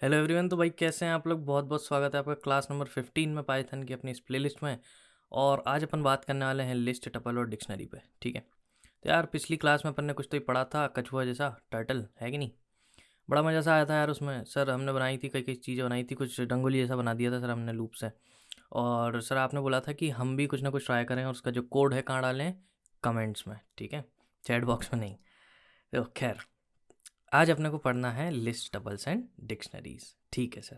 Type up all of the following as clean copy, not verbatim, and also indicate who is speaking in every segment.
Speaker 1: Hello everyone. तो भाई कैसे हैं आप लोग? बहुत बहुत स्वागत है आपका क्लास नंबर 15 में पाइथन की अपनी इस प्लेलिस्ट में। और आज अपन बात करने वाले हैं लिस्ट, टपल और डिक्शनरी पे। ठीक है। तो यार पिछली क्लास में अपन ने कुछ तो ही पढ़ा था, कछुआ जैसा टर्टल है कि नहीं। बड़ा मज़ा सा आया था यार उसमें। सर हमने बनाई थी, कई कई चीज़ें बनाई थी, कुछ रंगोली जैसा बना दिया था सर हमने लूप से। और सर आपने बोला था कि हम भी कुछ ना कुछ ट्राई करें और उसका जो कोड है कहाँ डालें, कमेंट्स में। ठीक है, चैट बॉक्स में नहीं। तो खैर आज अपने को पढ़ना है लिस्ट, टपल्स एंड डिक्शनरीज। ठीक है सर।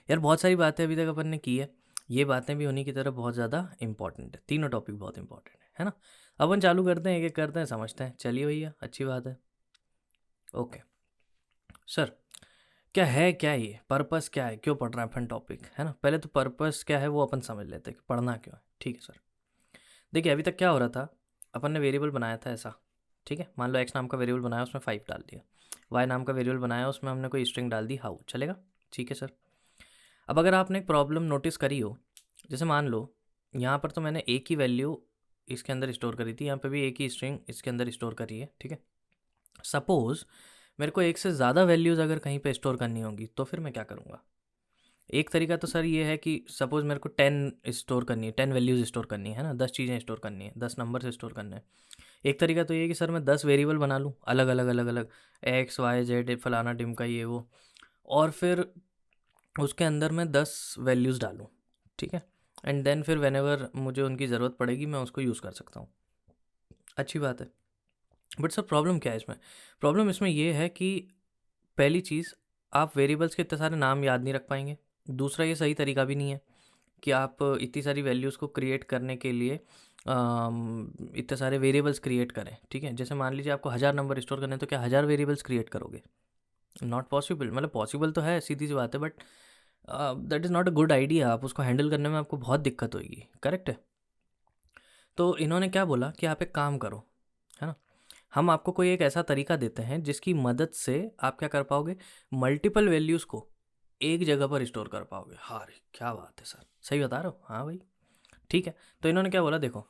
Speaker 1: यार बहुत सारी बातें अभी तक अपन ने की है, ये बातें भी उन्हीं की तरह बहुत ज़्यादा इंपॉर्टेंट है। तीनों टॉपिक बहुत इंपॉर्टेंट है ना। अपन चालू करते हैं, एक एक करते हैं, समझते हैं। चलिए भैया, अच्छी बात है। ओके सर, क्या है ये पर्पस, क्या है, क्यों पढ़ रहे हैं अपन टॉपिक, है ना। पहले तो पर्पस क्या है वो अपन समझ लेते हैं कि पढ़ना क्यों है। ठीक है सर। देखिए अभी तक क्या हो रहा था, अपन ने वेरिएबल बनाया था ऐसा। ठीक है, मान लो एक्स नाम का वेरिएबल बनाया, उसमें 5 डाल दिया। वाई नाम का वेरिएबल बनाया, उसमें हमने कोई स्ट्रिंग डाल दी हाउ, चलेगा। ठीक है सर। अब अगर आपने एक प्रॉब्लम नोटिस करी हो, जैसे मान लो यहाँ पर तो मैंने एक ही वैल्यू इसके अंदर स्टोर करी थी, यहाँ पे भी एक ही स्ट्रिंग इसके अंदर स्टोर करी है। ठीक है। सपोज़ मेरे को एक से ज़्यादा वैल्यूज़ अगर कहीं पे स्टोर करनी होगी तो फिर मैं क्या करूँगा। एक तरीका तो सर ये है कि सपोज़ मेरे को 10 स्टोर करनी है, 10 वैल्यूज़ स्टोर करनी है ना, 10 चीज़ें स्टोर करनी है, 10 नंबर से स्टोर करना है। एक तरीका तो ये है कि सर मैं 10 वेरिएबल बना लूँ, अलग अलग अलग अलग, एक्स वाई जेड फलाना टिमका ये वो, और फिर उसके अंदर मैं 10 वैल्यूज़ डालूँ। ठीक है। एंड देन फिर वेनेवर मुझे उनकी ज़रूरत पड़ेगी मैं उसको यूज़ कर सकता हूँ। अच्छी बात है। बट सर प्रॉब्लम क्या है इसमें? प्रॉब्लम इसमें ये है कि पहली चीज़, आप वेरिएबल्स के इतने सारे नाम याद नहीं रख पाएंगे। दूसरा, ये सही तरीका भी नहीं है कि आप इतनी सारी वैल्यूज़ को क्रिएट करने के लिए इतने सारे वेरिएबल्स क्रिएट करें। ठीक है, जैसे मान लीजिए आपको 1000 नंबर स्टोर करने हैं, तो क्या 1000 वेरिएबल्स क्रिएट करोगे? Not possible. मतलब पॉसिबल तो है, सीधी सी बात है, but that is not a good idea. आप उसको हैंडल करने में आपको बहुत दिक्कत होगी। करेक्ट है। तो इन्होंने क्या बोला कि आप एक काम करो, है ना, हम आपको कोई एक ऐसा तरीका देते हैं जिसकी मदद से आप क्या कर पाओगे, मल्टीपल वैल्यूज़ को एक जगह पर स्टोर कर पाओगे। हाँ रे, क्या बात है सर, सही बता रहे हो? हाँ भाई। ठीक है। तो इन्होंने क्या बोला, देखो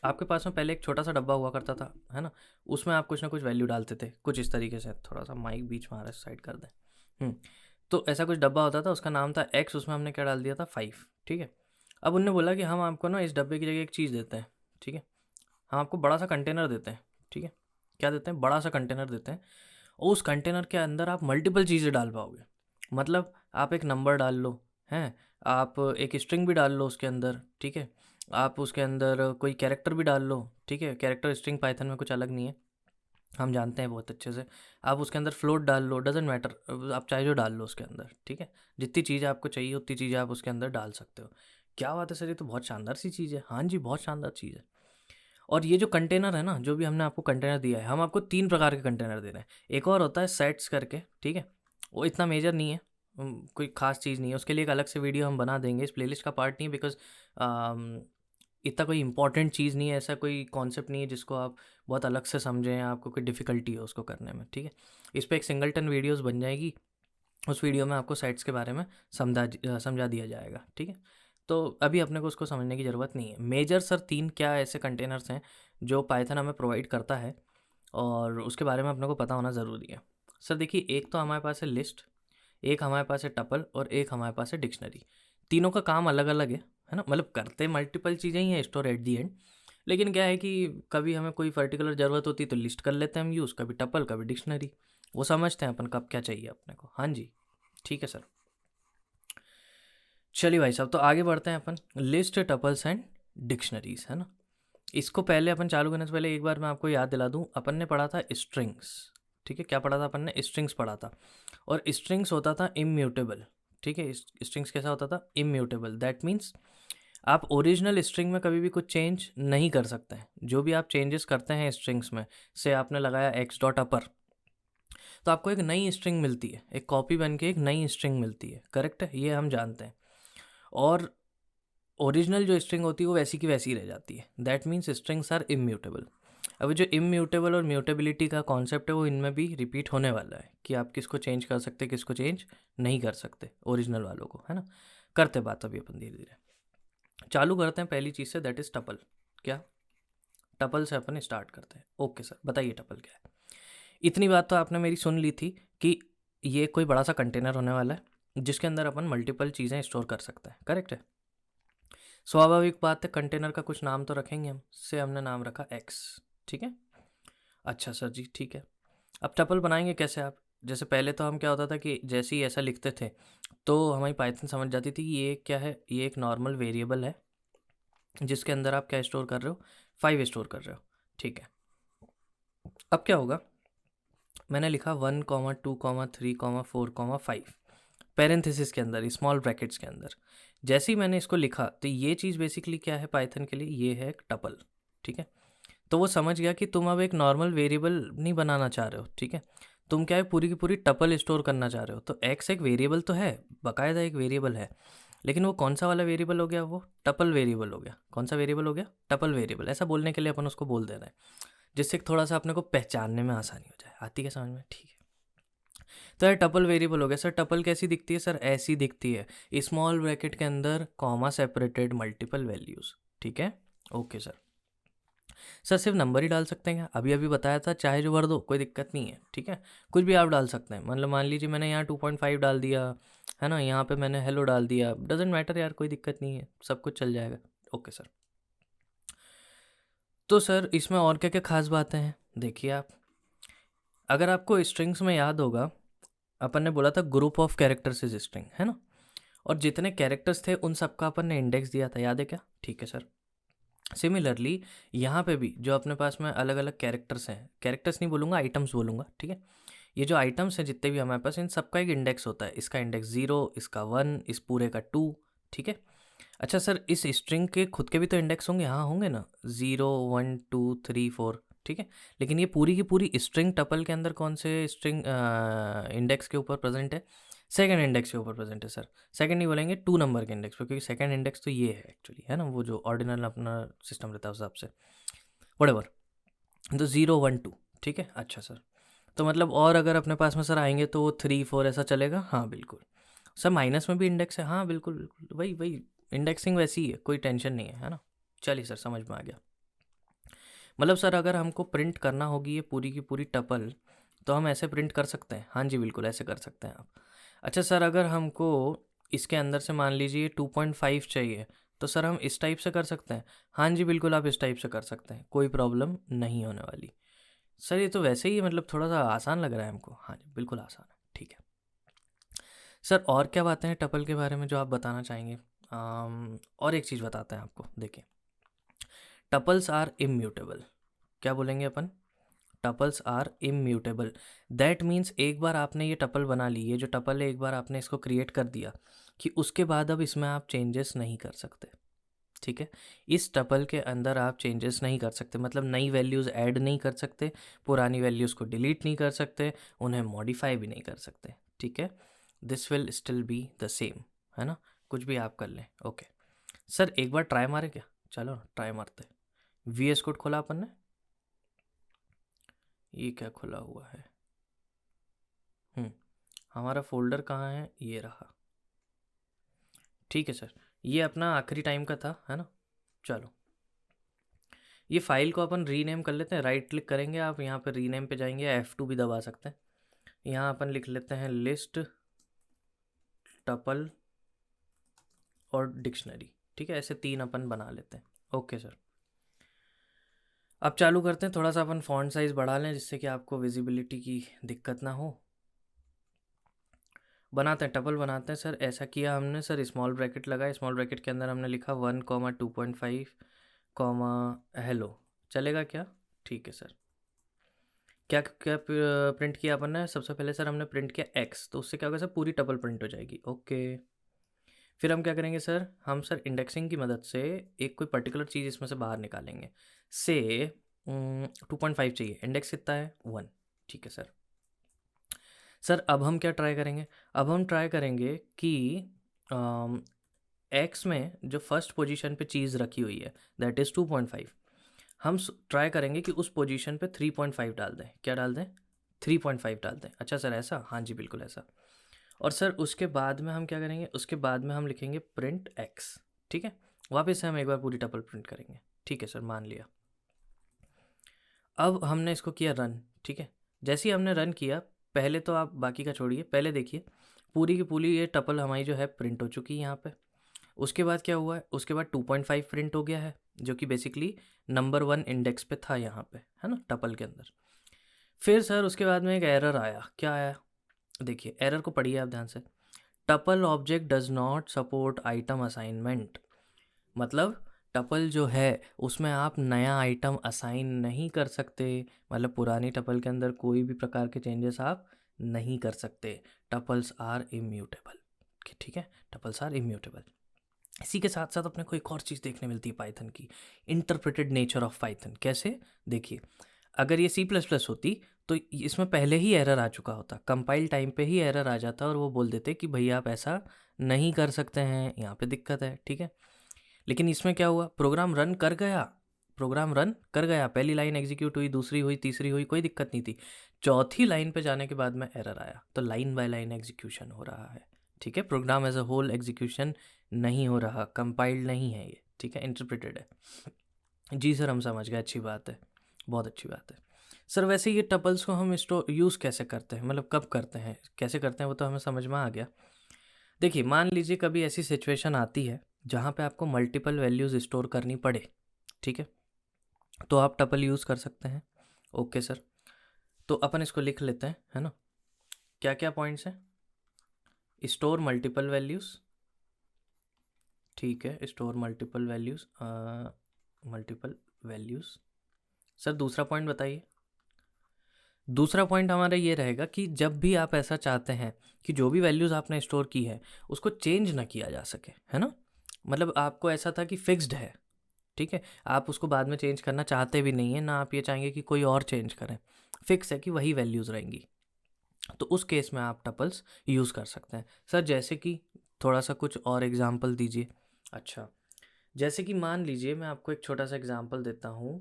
Speaker 1: आपके पास में पहले एक छोटा सा डब्बा हुआ करता था, है ना। उसमें आप कुछ ना कुछ वैल्यू डालते थे, कुछ इस तरीके से। थोड़ा सा माइक बीच में आ रहा है, साइड कर दें। तो ऐसा कुछ डब्बा होता था, उसका नाम था एक्स, उसमें हमने क्या डाल दिया था, 5। ठीक है। अब उनने बोला कि हम आपको ना इस डब्बे की जगह एक चीज़ देते हैं। ठीक है, हम आपको बड़ा सा कंटेनर देते हैं। ठीक है, क्या देते हैं, बड़ा सा कंटेनर देते हैं। और उस कंटेनर के अंदर आप मल्टीपल चीज़ें डाल पाओगे। मतलब आप एक नंबर डाल लो, हैं, आप एक स्ट्रिंग भी डाल लो उसके अंदर। ठीक है, आप उसके अंदर कोई कैरेक्टर भी डाल लो। ठीक है, कैरेक्टर स्ट्रिंग पाइथन में कुछ अलग नहीं है, हम जानते हैं बहुत अच्छे से। आप उसके अंदर फ्लोट डाल लो, डजेंट मैटर, आप चाहे जो डाल लो उसके अंदर। ठीक है, जितनी चीज़ें आपको चाहिए उतनी चीज़ें आप उसके अंदर डाल सकते हो। क्या बात है सर, ये तो बहुत शानदार सी चीज़ है। हाँ जी, बहुत शानदार चीज़ है। और ये जो कंटेनर है ना, जो भी हमने आपको कंटेनर दिया है, हम आपको 3 प्रकार के कंटेनर दे रहे हैं। एक और होता है सेट्स करके। ठीक है, वो इतना मेजर नहीं है, कोई ख़ास चीज़ नहीं है। उसके लिए एक अलग से वीडियो हम बना देंगे, इस प्लेलिस्ट का पार्ट नहीं है, बिकॉज़ इतना कोई इंपॉर्टेंट चीज़ नहीं है, ऐसा कोई कॉन्सेप्ट नहीं है जिसको आप बहुत अलग से समझें, आपको कोई डिफ़िकल्टी हो उसको करने में। ठीक है, इस पे एक सिंगलटन वीडियोज़ बन जाएगी, उस वीडियो में आपको साइट्स के बारे में समझा दिया जाएगा। ठीक है, तो अभी अपने को उसको समझने की ज़रूरत नहीं है। मेजर सर 3 क्या ऐसे कंटेनर्स हैं जो पाइथन हमें प्रोवाइड करता है, और उसके बारे में अपने को पता होना ज़रूरी है। सर देखिए, एक तो हमारे पास है लिस्ट, एक हमारे पास है टपल, और एक हमारे पास है डिक्शनरी। तीनों का काम अलग अलग है ना। मतलब करते मल्टीपल चीज़ें ही हैं स्टोर एट दी एंड, लेकिन क्या है कि कभी हमें कोई पर्टिकुलर ज़रूरत होती है तो लिस्ट कर लेते हैं हम यूज़, कभी टपल कभी डिक्शनरी। वो समझते हैं अपन कब क्या चाहिए अपने को। हाँ जी, ठीक है सर। चलिए भाई साहब, तो आगे बढ़ते हैं अपन, लिस्ट, टपल्स एंड डिक्शनरीज, है ना। इसको पहले अपन चालू करने से पहले एक बार मैं आपको याद दिला दूं, अपन ने पढ़ा था स्ट्रिंग्स। ठीक है, क्या पढ़ा था अपन ने, स्ट्रिंग्स पढ़ा था। और स्ट्रिंग्स होता था इम्यूटेबल। ठीक है, स्ट्रिंग्स कैसा होता था, इम्यूटेबल। दैट मीन्स आप ओरिजिनल स्ट्रिंग में कभी भी कुछ चेंज नहीं कर सकते हैं। जो भी आप चेंजेस करते हैं स्ट्रिंग्स में, से आपने लगाया एक्स डॉट अपर, तो आपको एक नई स्ट्रिंग मिलती है, एक कॉपी बन के एक नई स्ट्रिंग मिलती है। करेक्ट है, ये हम जानते हैं। और ओरिजिनल जो स्ट्रिंग होती है वो वैसी की वैसी रह जाती है। That means strings are immutable. अभी जो इम्यूटेबल और म्यूटेबिलिटी का कॉन्सेप्ट है वो इनमें भी रिपीट होने वाला है, कि आप किसको चेंज कर सकते, किसको चेंज नहीं कर सकते, ओरिजिनल वालों को, है ना। करते बात अभी अपन धीरे धीरे। चालू करते हैं पहली चीज़ से, दैट इज़ टपल। क्या, टपल से अपन स्टार्ट करते हैं। ओके सर, बताइए टपल क्या है। इतनी बात तो आपने मेरी सुन ली थी कि ये कोई बड़ा सा कंटेनर होने वाला है जिसके अंदर अपन मल्टीपल चीज़ें स्टोर कर सकते हैं, करेक्ट है। स्वाभाविक बात है, कंटेनर का कुछ नाम तो रखेंगे हम, से हमने नाम रखा एक्स, ठीक है। अच्छा सर जी, ठीक है। अब टपल बनाएंगे कैसे आप? जैसे पहले तो हम क्या होता था कि जैसे ही ऐसा लिखते थे तो हमारी पाइथन समझ जाती थी कि ये क्या है, ये एक नॉर्मल वेरिएबल है जिसके अंदर आप क्या स्टोर कर रहे हो, 5 स्टोर कर रहे हो, ठीक है। अब क्या होगा, मैंने लिखा 1, 2, 3, 4, 5 पेरेंथेसिस के अंदर, स्मॉल ब्रैकेट्स के अंदर। जैसे ही मैंने इसको लिखा तो ये चीज़ बेसिकली क्या है पाइथन के लिए, ये है एक टपल, ठीक है। तो वो समझ गया कि तुम अब एक नॉर्मल वेरिएबल नहीं बनाना चाह रहे हो, ठीक है। तुम क्या है, पूरी की पूरी टपल स्टोर करना चाह रहे हो। तो एक्स एक वेरिएबल तो है, बाकायदा एक वेरिएबल है, लेकिन वो कौन सा वाला वेरिएबल हो गया, वो टपल वेरिएबल हो गया। कौन सा वेरिएबल हो गया? Tuple variable. ऐसा बोलने के लिए अपन उसको बोल दे रहे हैं, जिससे थोड़ा सा अपने को पहचानने में आसानी हो जाए। आती है समझ में? ठीक है। तो यार टपल वेरिएबल हो गया। सर टपल कैसी दिखती है? सर ऐसी दिखती है, स्मॉल ब्रैकेट के अंदर कॉमा सेपरेटेड मल्टीपल वैल्यूज़, ठीक है। Okay sir. सर सिर्फ नंबर ही डाल सकते हैं क्या? अभी अभी बताया था चाहे जो भर दो, कोई दिक्कत नहीं है, ठीक है। कुछ भी आप डाल सकते हैं, मतलब मान लीजिए मैंने यहाँ 2.5 डाल दिया है ना, यहाँ पे मैंने हेलो डाल दिया, डजेंट मैटर यार, कोई दिक्कत नहीं है, सब कुछ चल जाएगा। Okay sir. तो सर इसमें और क्या क्या खास बातें हैं, देखिए आप, अगर आपको स्ट्रिंग्स में याद होगा, अपन ने बोला था group of characters is string, है ना। और जितने कैरेक्टर्स थे उन सबका अपन ने इंडेक्स दिया था, याद है क्या? ठीक है सर। सिमिलरली यहाँ पे भी जो अपने पास में अलग अलग कैरेक्टर्स हैं, कैरेक्टर्स नहीं बोलूँगा, आइटम्स बोलूँगा, ठीक है। ये जो आइटम्स हैं जितने भी हमारे पास, इन सबका एक इंडेक्स होता है। इसका इंडेक्स 0, इसका 1, इस पूरे का 2, ठीक है। अच्छा सर, इस स्ट्रिंग के खुद के भी तो इंडेक्स होंगे, हाँ होंगे ना, 0, 1, 2, 3, 4, ठीक है। लेकिन ये पूरी की पूरी स्ट्रिंग टपल के अंदर कौन से स्ट्रिंग इंडेक्स के ऊपर प्रेजेंट है? सेकंड इंडेक्स के ऊपर प्रेजेंट है सर। सेकंड नहीं बोलेंगे, 2 नंबर के इंडेक्स पे, क्योंकि सेकंड इंडेक्स तो ये है एक्चुअली, है ना, वो जो ऑर्डिनल अपना सिस्टम रहता है उस हिसाब से, वटेवर। तो 0, 1, 2, ठीक है। अच्छा सर, तो मतलब और अगर अपने पास में सर आएंगे तो 3, 4 ऐसा चलेगा? हाँ बिल्कुल। सर माइनस में भी इंडेक्स है? हाँ बिल्कुल बिल्कुल, वही वही इंडेक्सिंग वैसी ही है, कोई टेंशन नहीं है ना। चलिए सर, समझ में आ गया। मतलब सर अगर हमको प्रिंट करना होगी ये पूरी की पूरी टपल, तो हम ऐसे प्रिंट कर सकते हैं? हाँ जी बिल्कुल, ऐसे कर सकते हैं आप। अच्छा सर, अगर हमको इसके अंदर से मान लीजिए 2.5 चाहिए, तो सर हम इस टाइप से कर सकते हैं? हाँ जी बिल्कुल, आप इस टाइप से कर सकते हैं, कोई प्रॉब्लम नहीं होने वाली। सर ये तो वैसे ही मतलब थोड़ा सा आसान लग रहा है हमको। हाँ जी बिल्कुल आसान है, ठीक है। सर और क्या बातें हैं टपल के बारे में जो आप बताना चाहेंगे? और एक चीज़ बताते हैं आपको, देखिए, टपल्स आर इम्यूटेबल। क्या बोलेंगे अपन? Tuples are immutable. That means एक बार आपने ये टपल बना ली, ये जो टपल है एक बार आपने इसको क्रिएट कर दिया कि उसके बाद अब इसमें आप चेंजेस नहीं कर सकते, ठीक है। इस टपल के अंदर आप चेंजेस नहीं कर सकते, मतलब नई वैल्यूज़ ऐड नहीं कर सकते, पुरानी वैल्यूज़ को डिलीट नहीं कर सकते, उन्हें मॉडिफाई भी नहीं कर सकते, ठीक है। This will still be the same, है ना, कुछ भी आप कर लें। ओके सर, एक बार ट्राई मारे क्या? चलो ट्राई मारते। VS कोड खोला अपन ने, ये क्या खुला हुआ है? हमारा फोल्डर कहाँ है? ये रहा, ठीक है सर। ये अपना आखिरी टाइम का था, है ना। चलो ये फाइल को अपन रीनेम कर लेते हैं, राइट क्लिक करेंगे आप, यहाँ पे रीनेम पे जाएंगे, F2 भी दबा सकते हैं। यहाँ अपन लिख लेते हैं लिस्ट टपल और डिक्शनरी, ठीक है, ऐसे 3 अपन बना लेते हैं। ओके सर, अब चालू करते हैं। थोड़ा सा अपन फॉन्ट साइज़ बढ़ा लें जिससे कि आपको विजिबिलिटी की दिक्कत ना हो। बनाते हैं, टपल बनाते हैं सर। ऐसा किया हमने सर, स्मॉल ब्रैकेट लगाए, स्मॉल ब्रैकेट के अंदर हमने लिखा 1, 2.5, हेलो। चलेगा क्या? ठीक है सर। क्या क्या प्रिंट किया अपन ने? सबसे पहले सर हमने प्रिंट किया एक्स, तो उससे क्या होगा सर, पूरी टपल प्रिंट हो जाएगी। ओके, फिर हम क्या करेंगे सर, हम सर इंडेक्सिंग की मदद से एक कोई पर्टिकुलर चीज़ इसमें से बाहर निकालेंगे। से 2.5 चाहिए, इंडेक्स कितना है? 1, ठीक है सर। सर अब हम क्या ट्राई करेंगे? अब हम ट्राई करेंगे कि एक्स में जो फर्स्ट पोजीशन पे चीज़ रखी हुई है दैट इज़ 2.5, हम ट्राई करेंगे कि उस पोजीशन पे 3.5 डाल दें। क्या डाल दें? 3.5 डाल दें। अच्छा सर ऐसा? हाँ जी बिल्कुल ऐसा। और सर उसके बाद में हम क्या करेंगे? उसके बाद में हम लिखेंगे प्रिंट एक्स, ठीक है। वापस से हम एक बार पूरी टपल प्रिंट करेंगे, ठीक है सर, मान लिया। अब हमने इसको किया रन, ठीक है। जैसे ही हमने रन किया, पहले तो आप बाकी का छोड़िए, पहले देखिए पूरी की पूरी ये टपल हमारी जो है प्रिंट हो चुकी है यहाँ पे। उसके बाद क्या हुआ है, उसके बाद 2.5 प्रिंट हो गया है, जो कि बेसिकली नंबर 1 इंडेक्स पे था यहाँ पे, है ना, टपल के अंदर। फिर सर उसके बाद में एक एरर आया। क्या आया, देखिए एरर को पढ़िए आप ध्यान से। Tuple object does not support item assignment. मतलब टपल जो है उसमें आप नया आइटम असाइन नहीं कर सकते, मतलब पुरानी टपल के अंदर कोई भी प्रकार के चेंजेस आप नहीं कर सकते। टपल्स आर इम्यूटेबल, ठीक है, टपल्स आर इम्यूटेबल। इसी के साथ साथ अपने को एक और चीज़ देखने मिलती है पाइथन की, इंटरप्रेटेड नेचर ऑफ पाइथन। कैसे, देखिए अगर ये C++ होती तो इसमें पहले ही एरर आ चुका होता, कंपाइल टाइम पे ही एरर आ जाता और वो बोल देते कि भैया आप ऐसा नहीं कर सकते हैं, यहाँ पे दिक्कत है, ठीक है। लेकिन इसमें क्या हुआ, प्रोग्राम रन कर गया, प्रोग्राम रन कर गया, पहली लाइन एग्जीक्यूट हुई, दूसरी हुई, तीसरी हुई, कोई दिक्कत नहीं थी। चौथी लाइन पे जाने के बाद में एरर आया, तो लाइन बाय लाइन एग्जीक्यूशन हो रहा है, ठीक है, program as a whole execution नहीं हो रहा, कंपाइल्ड नहीं है ये, ठीक है, इंटरप्रेटेड है। जी सर हम समझ गए, अच्छी बात है, बहुत अच्छी बात है। सर वैसे ये टपल्स को हम स्टोर यूज़ कैसे करते हैं, मतलब कब करते हैं, कैसे करते हैं, वो तो हमें समझ में आ गया। देखिए मान लीजिए कभी ऐसी सिचुएशन आती है जहाँ पे आपको मल्टीपल वैल्यूज़ स्टोर करनी पड़े, ठीक है, तो आप टपल यूज़ कर सकते हैं। ओके सर, तो अपन इसको लिख लेते हैं, है ना। क्या क्या पॉइंट्स हैं, स्टोर मल्टीपल वैल्यूज़, ठीक है, store multiple values, multiple values. Sir दूसरा पॉइंट बताइए। दूसरा पॉइंट हमारा ये रहेगा कि जब भी आप ऐसा चाहते हैं कि जो भी वैल्यूज़ आपने स्टोर की है उसको चेंज ना किया जा सके, है ना, मतलब आपको ऐसा था कि फिक्स्ड है, ठीक है, आप उसको बाद में चेंज करना चाहते भी नहीं है ना, आप ये चाहेंगे कि कोई और चेंज करें, फिक्स है कि वही वैल्यूज़ रहेंगी, तो उस केस में आप टपल्स यूज़ कर सकते हैं। सर जैसे कि थोड़ा सा कुछ और एग्जांपल दीजिए। अच्छा, जैसे कि मान लीजिए मैं आपको एक छोटा सा एग्जांपल देता हूँ,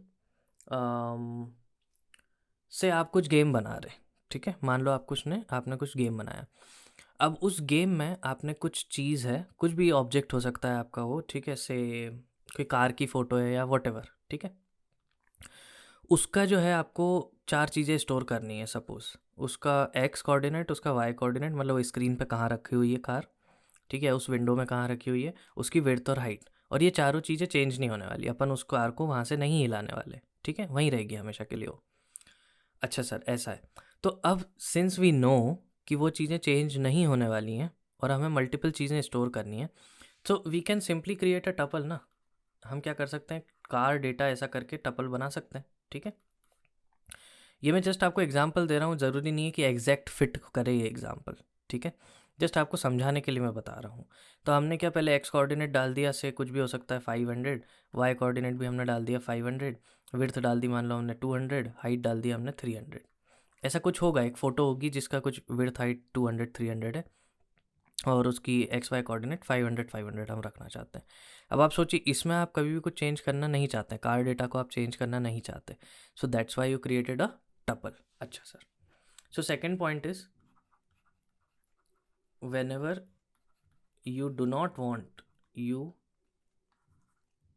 Speaker 1: से आप कुछ गेम बना रहे, ठीक है, मान लो आपने कुछ गेम बनाया। अब उस गेम में आपने कुछ चीज़ है, कुछ भी ऑब्जेक्ट हो सकता है आपका वो, ठीक है, से कोई कार की फ़ोटो है या वॉटेवर, ठीक है, उसका जो है आपको 4 चीज़ें स्टोर करनी है। सपोज़ उसका एक्स कोऑर्डिनेट, उसका वाई कोऑर्डिनेट, मतलब वो स्क्रीन पे कहाँ रखी हुई है कार, ठीक है, उस विंडो में कहाँ रखी हुई है, उसकी विड्थ और हाइट, और ये चारों चीज़ें चेंज नहीं होने वाली, अपन उस कार को वहाँ से नहीं हिलाने वाले, ठीक है, वहीं रहेगी हमेशा के लिए वो। अच्छा सर ऐसा है, तो अब सिंस वी नो कि वो चीज़ें चेंज नहीं होने वाली हैं और हमें मल्टीपल चीज़ें स्टोर करनी है, तो we can simply create a tuple ना। हम क्या कर सकते हैं, कार डेटा ऐसा करके टपल बना सकते हैं, ठीक है। ये मैं जस्ट आपको एग्जांपल दे रहा हूँ, ज़रूरी नहीं है कि एग्जैक्ट फिट करे ये एग्जांपल, ठीक है, जस्ट आपको समझाने के लिए मैं बता रहा हूँ। तो हमने क्या पहले एक्स कोऑर्डिनेट डाल दिया, से कुछ भी हो सकता है 500, वाई कोऑर्डिनेट भी हमने डाल दिया 500, विड्थ डाल दी मान लो हमने 200, हाइट डाल दिया हमने 300। ऐसा कुछ होगा, एक फ़ोटो होगी जिसका कुछ विड्थ हाइट 200 300 है और उसकी एक्स वाई कोऑर्डिनेट 500 500 हम रखना चाहते हैं। अब आप सोचिए इसमें आप कभी भी कुछ चेंज करना नहीं चाहते, कार डेटा को आप चेंज करना नहीं चाहते, so that's why you created a tuple. अच्छा sir, so second point is whenever you do not want you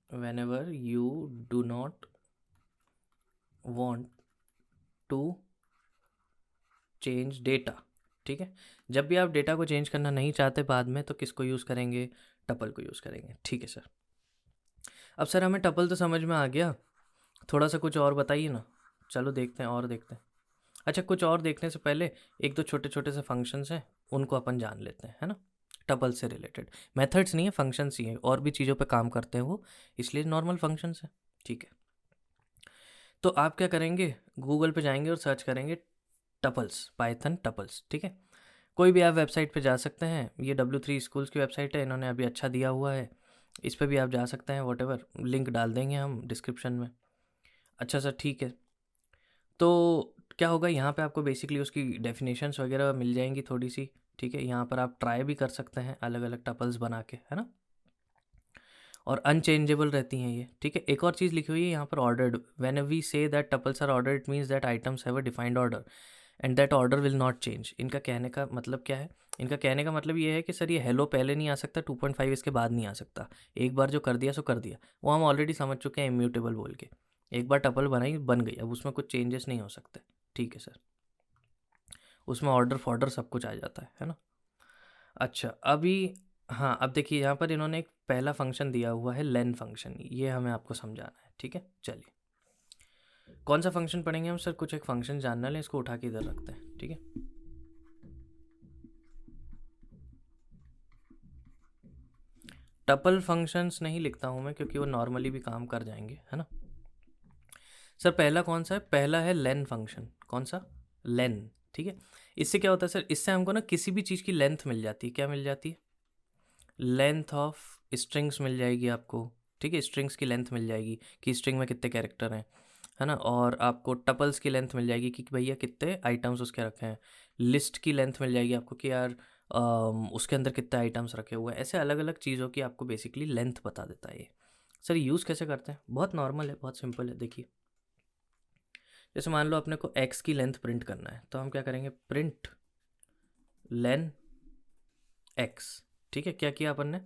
Speaker 1: whenever you do not want to change data, ठीक है, जब भी आप डेटा को चेंज करना नहीं चाहते बाद में, तो किसको यूज़ करेंगे, टपल को यूज़ करेंगे, ठीक है सर। अब सर हमें टपल तो समझ में आ गया, थोड़ा सा कुछ और बताइए ना, चलो देखते हैं और देखते हैं। अच्छा, कुछ और देखने से पहले एक दो छोटे छोटे से फंक्शंस हैं, उनको अपन जान लेते हैं, है ना, टपल से रिलेटेड मेथड्स नहीं है, फंक्शंस ही हैं, और भी चीज़ों पे काम करते हैं वो, इसलिए नॉर्मल फंक्शंस हैं, ठीक है। तो आप क्या करेंगे, गूगल पे जाएंगे और सर्च करेंगे टपल्स, पाइथन टपल्स, ठीक है। कोई भी आप वेबसाइट पे जा सकते हैं, ये W3 स्कूल्स की वेबसाइट है, इन्होंने अभी अच्छा दिया हुआ है, इस पर भी आप जा सकते हैं, वॉटेवर लिंक डाल देंगे हम डिस्क्रिप्शन में। अच्छा सर ठीक है, तो क्या होगा यहाँ पे आपको बेसिकली उसकी डेफिनेशंस वगैरह मिल जाएंगी थोड़ी सी, ठीक है, यहाँ पर आप ट्राई भी कर सकते हैं अलग अलग टपल्स बना के, है ना, और अनचेंजेबल रहती हैं ये, ठीक है। एक और चीज़ लिखी हुई है यहाँ पर, ordered, when we say that tuples are order it means that items have a defined order and that order will not change. इनका कहने का मतलब क्या है, इनका कहने का मतलब ये है कि सर ये हेलो पहले नहीं आ सकता, 2.5 इसके बाद नहीं आ सकता, एक बार जो कर दिया सो कर दिया, वो हम ऑलरेडी समझ चुके हैं इम्यूटेबल बोल के, एक बार टपल बनाई बन गई, अब उसमें कुछ चेंजेस नहीं हो सकते, ठीक है सर। उसमें ऑर्डर फॉर्डर सब कुछ आ जाता है ना। अच्छा अभी हाँ, अब देखिए यहाँ पर इन्होंने एक पहला फंक्शन दिया हुआ है लेन फंक्शन, ये हमें आपको समझाना है, ठीक है। चलिए कौन सा फंक्शन पढ़ेंगे हम सर? कुछ एक फंक्शन जानना है, इसको उठा के इधर रखते हैं, ठीक है। टपल फंक्शंस नहीं लिखता हूँ मैं क्योंकि वो नॉर्मली भी काम कर जाएंगे, है ना। सर पहला कौन सा है? पहला है लेन फंक्शन। कौन सा? लेन, ठीक है। इससे क्या होता है सर? इससे हमको ना किसी भी चीज़ की लेंथ मिल जाती है। क्या मिल जाती है? लेंथ ऑफ स्ट्रिंग्स मिल जाएगी आपको, ठीक है। स्ट्रिंग्स की लेंथ मिल जाएगी कि स्ट्रिंग में कितने कैरेक्टर हैं, है ना। और आपको टपल्स की लेंथ मिल जाएगी कि भैया कितने आइटम्स उसके रखे हैं। लिस्ट की लेंथ मिल जाएगी आपको कि यार उसके अंदर कितने आइटम्स रखे हुए हैं। ऐसे अलग अलग चीज़ों की आपको बेसिकली लेंथ बता देता है ये। सर यूज़ कैसे करते हैं? बहुत नॉर्मल है, बहुत सिंपल है। देखिए जैसे मान लो अपने को एक्स की लेंथ प्रिंट करना है, तो हम क्या करेंगे? प्रिंट लेन एक्स, ठीक है। क्या किया अपन ने?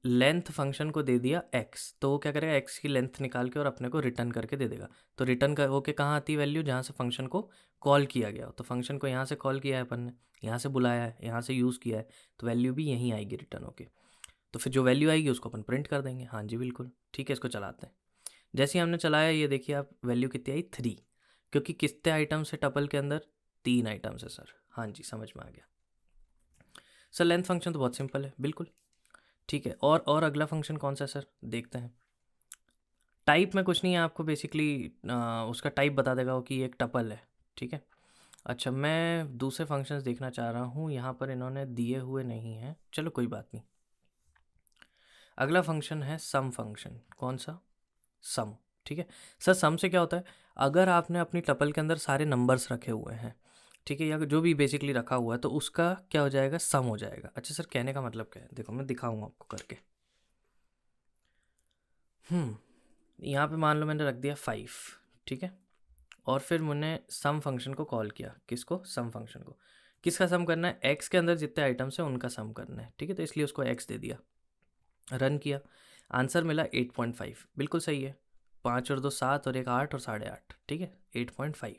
Speaker 1: लेंथ फंक्शन को दे दिया एक्स, तो वो क्या करेगा? एक्स की लेंथ निकाल के और अपने को रिटर्न करके दे देगा। तो रिटर्न कर होके कहाँ आती है वैल्यू? जहाँ से फंक्शन को कॉल किया गया हो। तो फंक्शन को यहाँ से कॉल किया है अपन ने, यहाँ से बुलाया है, यहाँ से यूज़ किया है, तो वैल्यू भी यहीं आएगी रिटर्न होके। तो फिर जो वैल्यू आएगी उसको अपन प्रिंट कर देंगे। हाँ जी बिल्कुल, ठीक है। इसको चलाते हैं। जैसे ही हमने चलाया, ये देखिए आप, वैल्यू कितनी आई? 3, क्योंकि कितने आइटम्स है टपल के अंदर? 3 आइटम्स है सर। हाँ जी समझ में आ गया सर। लेंथ फंक्शन तो बहुत सिंपल है, बिल्कुल ठीक है। और अगला फंक्शन कौन सा है सर? देखते हैं। टाइप में कुछ नहीं है, आपको बेसिकली उसका टाइप बता देगा वो कि ये एक टपल है, ठीक है। अच्छा मैं दूसरे फंक्शंस देखना चाह रहा हूँ, यहाँ पर इन्होंने दिए हुए नहीं हैं, चलो कोई बात नहीं। अगला फंक्शन है सम फंक्शन। कौन सा? सम, ठीक है। सर सम से क्या होता है? अगर आपने अपनी टपल के अंदर सारे नंबर्स रखे हुए हैं, ठीक है, या जो भी बेसिकली रखा हुआ है, तो उसका क्या हो जाएगा? सम हो जाएगा। अच्छा सर कहने का मतलब क्या है? देखो मैं दिखाऊंगा आपको करके। यहाँ पे मान लो मैंने रख दिया 5, ठीक है। और फिर मैंने सम फंक्शन को कॉल किया। किसको? सम फंक्शन को। किसका सम करना है? एक्स के अंदर जितने आइटम्स हैं उनका सम करना है, ठीक है। तो इसलिए उसको एक्स दे दिया, रन किया, आंसर मिला 8.5। बिल्कुल सही है। 5 और 2 7 और 1 8 और 8.5, ठीक है, 8.5।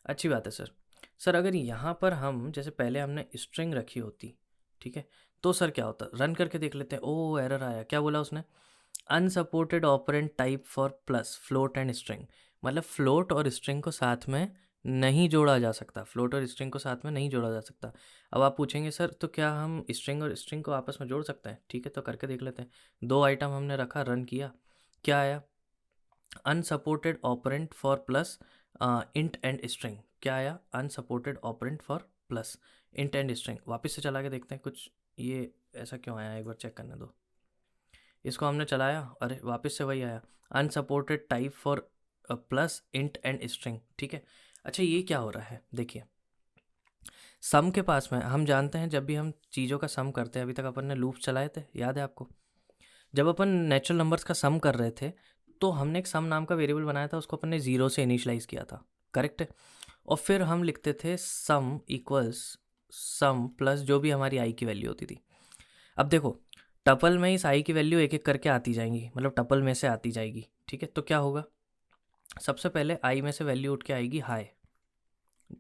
Speaker 1: अच्छी बात है सर। सर अगर यहाँ पर हम जैसे पहले हमने स्ट्रिंग रखी होती, ठीक है, तो सर क्या होता? रन करके देख लेते हैं। ओ एरर आया। क्या बोला उसने? Unsupported operand type for plus float and string. मतलब फ्लोट और स्ट्रिंग को साथ में नहीं जोड़ा जा सकता। फ्लोट और स्ट्रिंग को साथ में नहीं जोड़ा जा सकता। अब आप पूछेंगे सर तो क्या हम स्ट्रिंग और स्ट्रिंग को आपस में जोड़ सकते हैं? ठीक है, तो करके देख लेते हैं। 2 आइटम हमने रखा, रन किया, क्या आया? Unsupported operand for plus int and string. क्या आया? Unsupported operand for plus int and string. वापस से चला के देखते हैं कुछ ये ऐसा क्यों आया, एक बार चेक करने दो। इसको हमने चलाया, अरे वापस से वही आया, unsupported type for plus int and string, ठीक है। अच्छा ये क्या हो रहा है? देखिए सम के पास में हम जानते हैं जब भी हम चीज़ों का सम करते हैं, अभी तक अपन ने लूप चलाए थे, याद है आपको? जब अपन नेचुरल नंबर्स का सम कर रहे थे तो हमने एक सम नाम का वेरिएबल बनाया था, उसको अपन ने 0 से इनिशलाइज किया था, करेक्ट है। और फिर हम लिखते थे सम इक्वल्स सम प्लस जो भी हमारी आई की वैल्यू होती थी। अब देखो टपल में इस आई की वैल्यू एक एक करके आती जाएंगी, मतलब टपल में से आती जाएगी, ठीक है। तो क्या होगा? सबसे पहले आई में से वैल्यू उठ के आएगी हाई,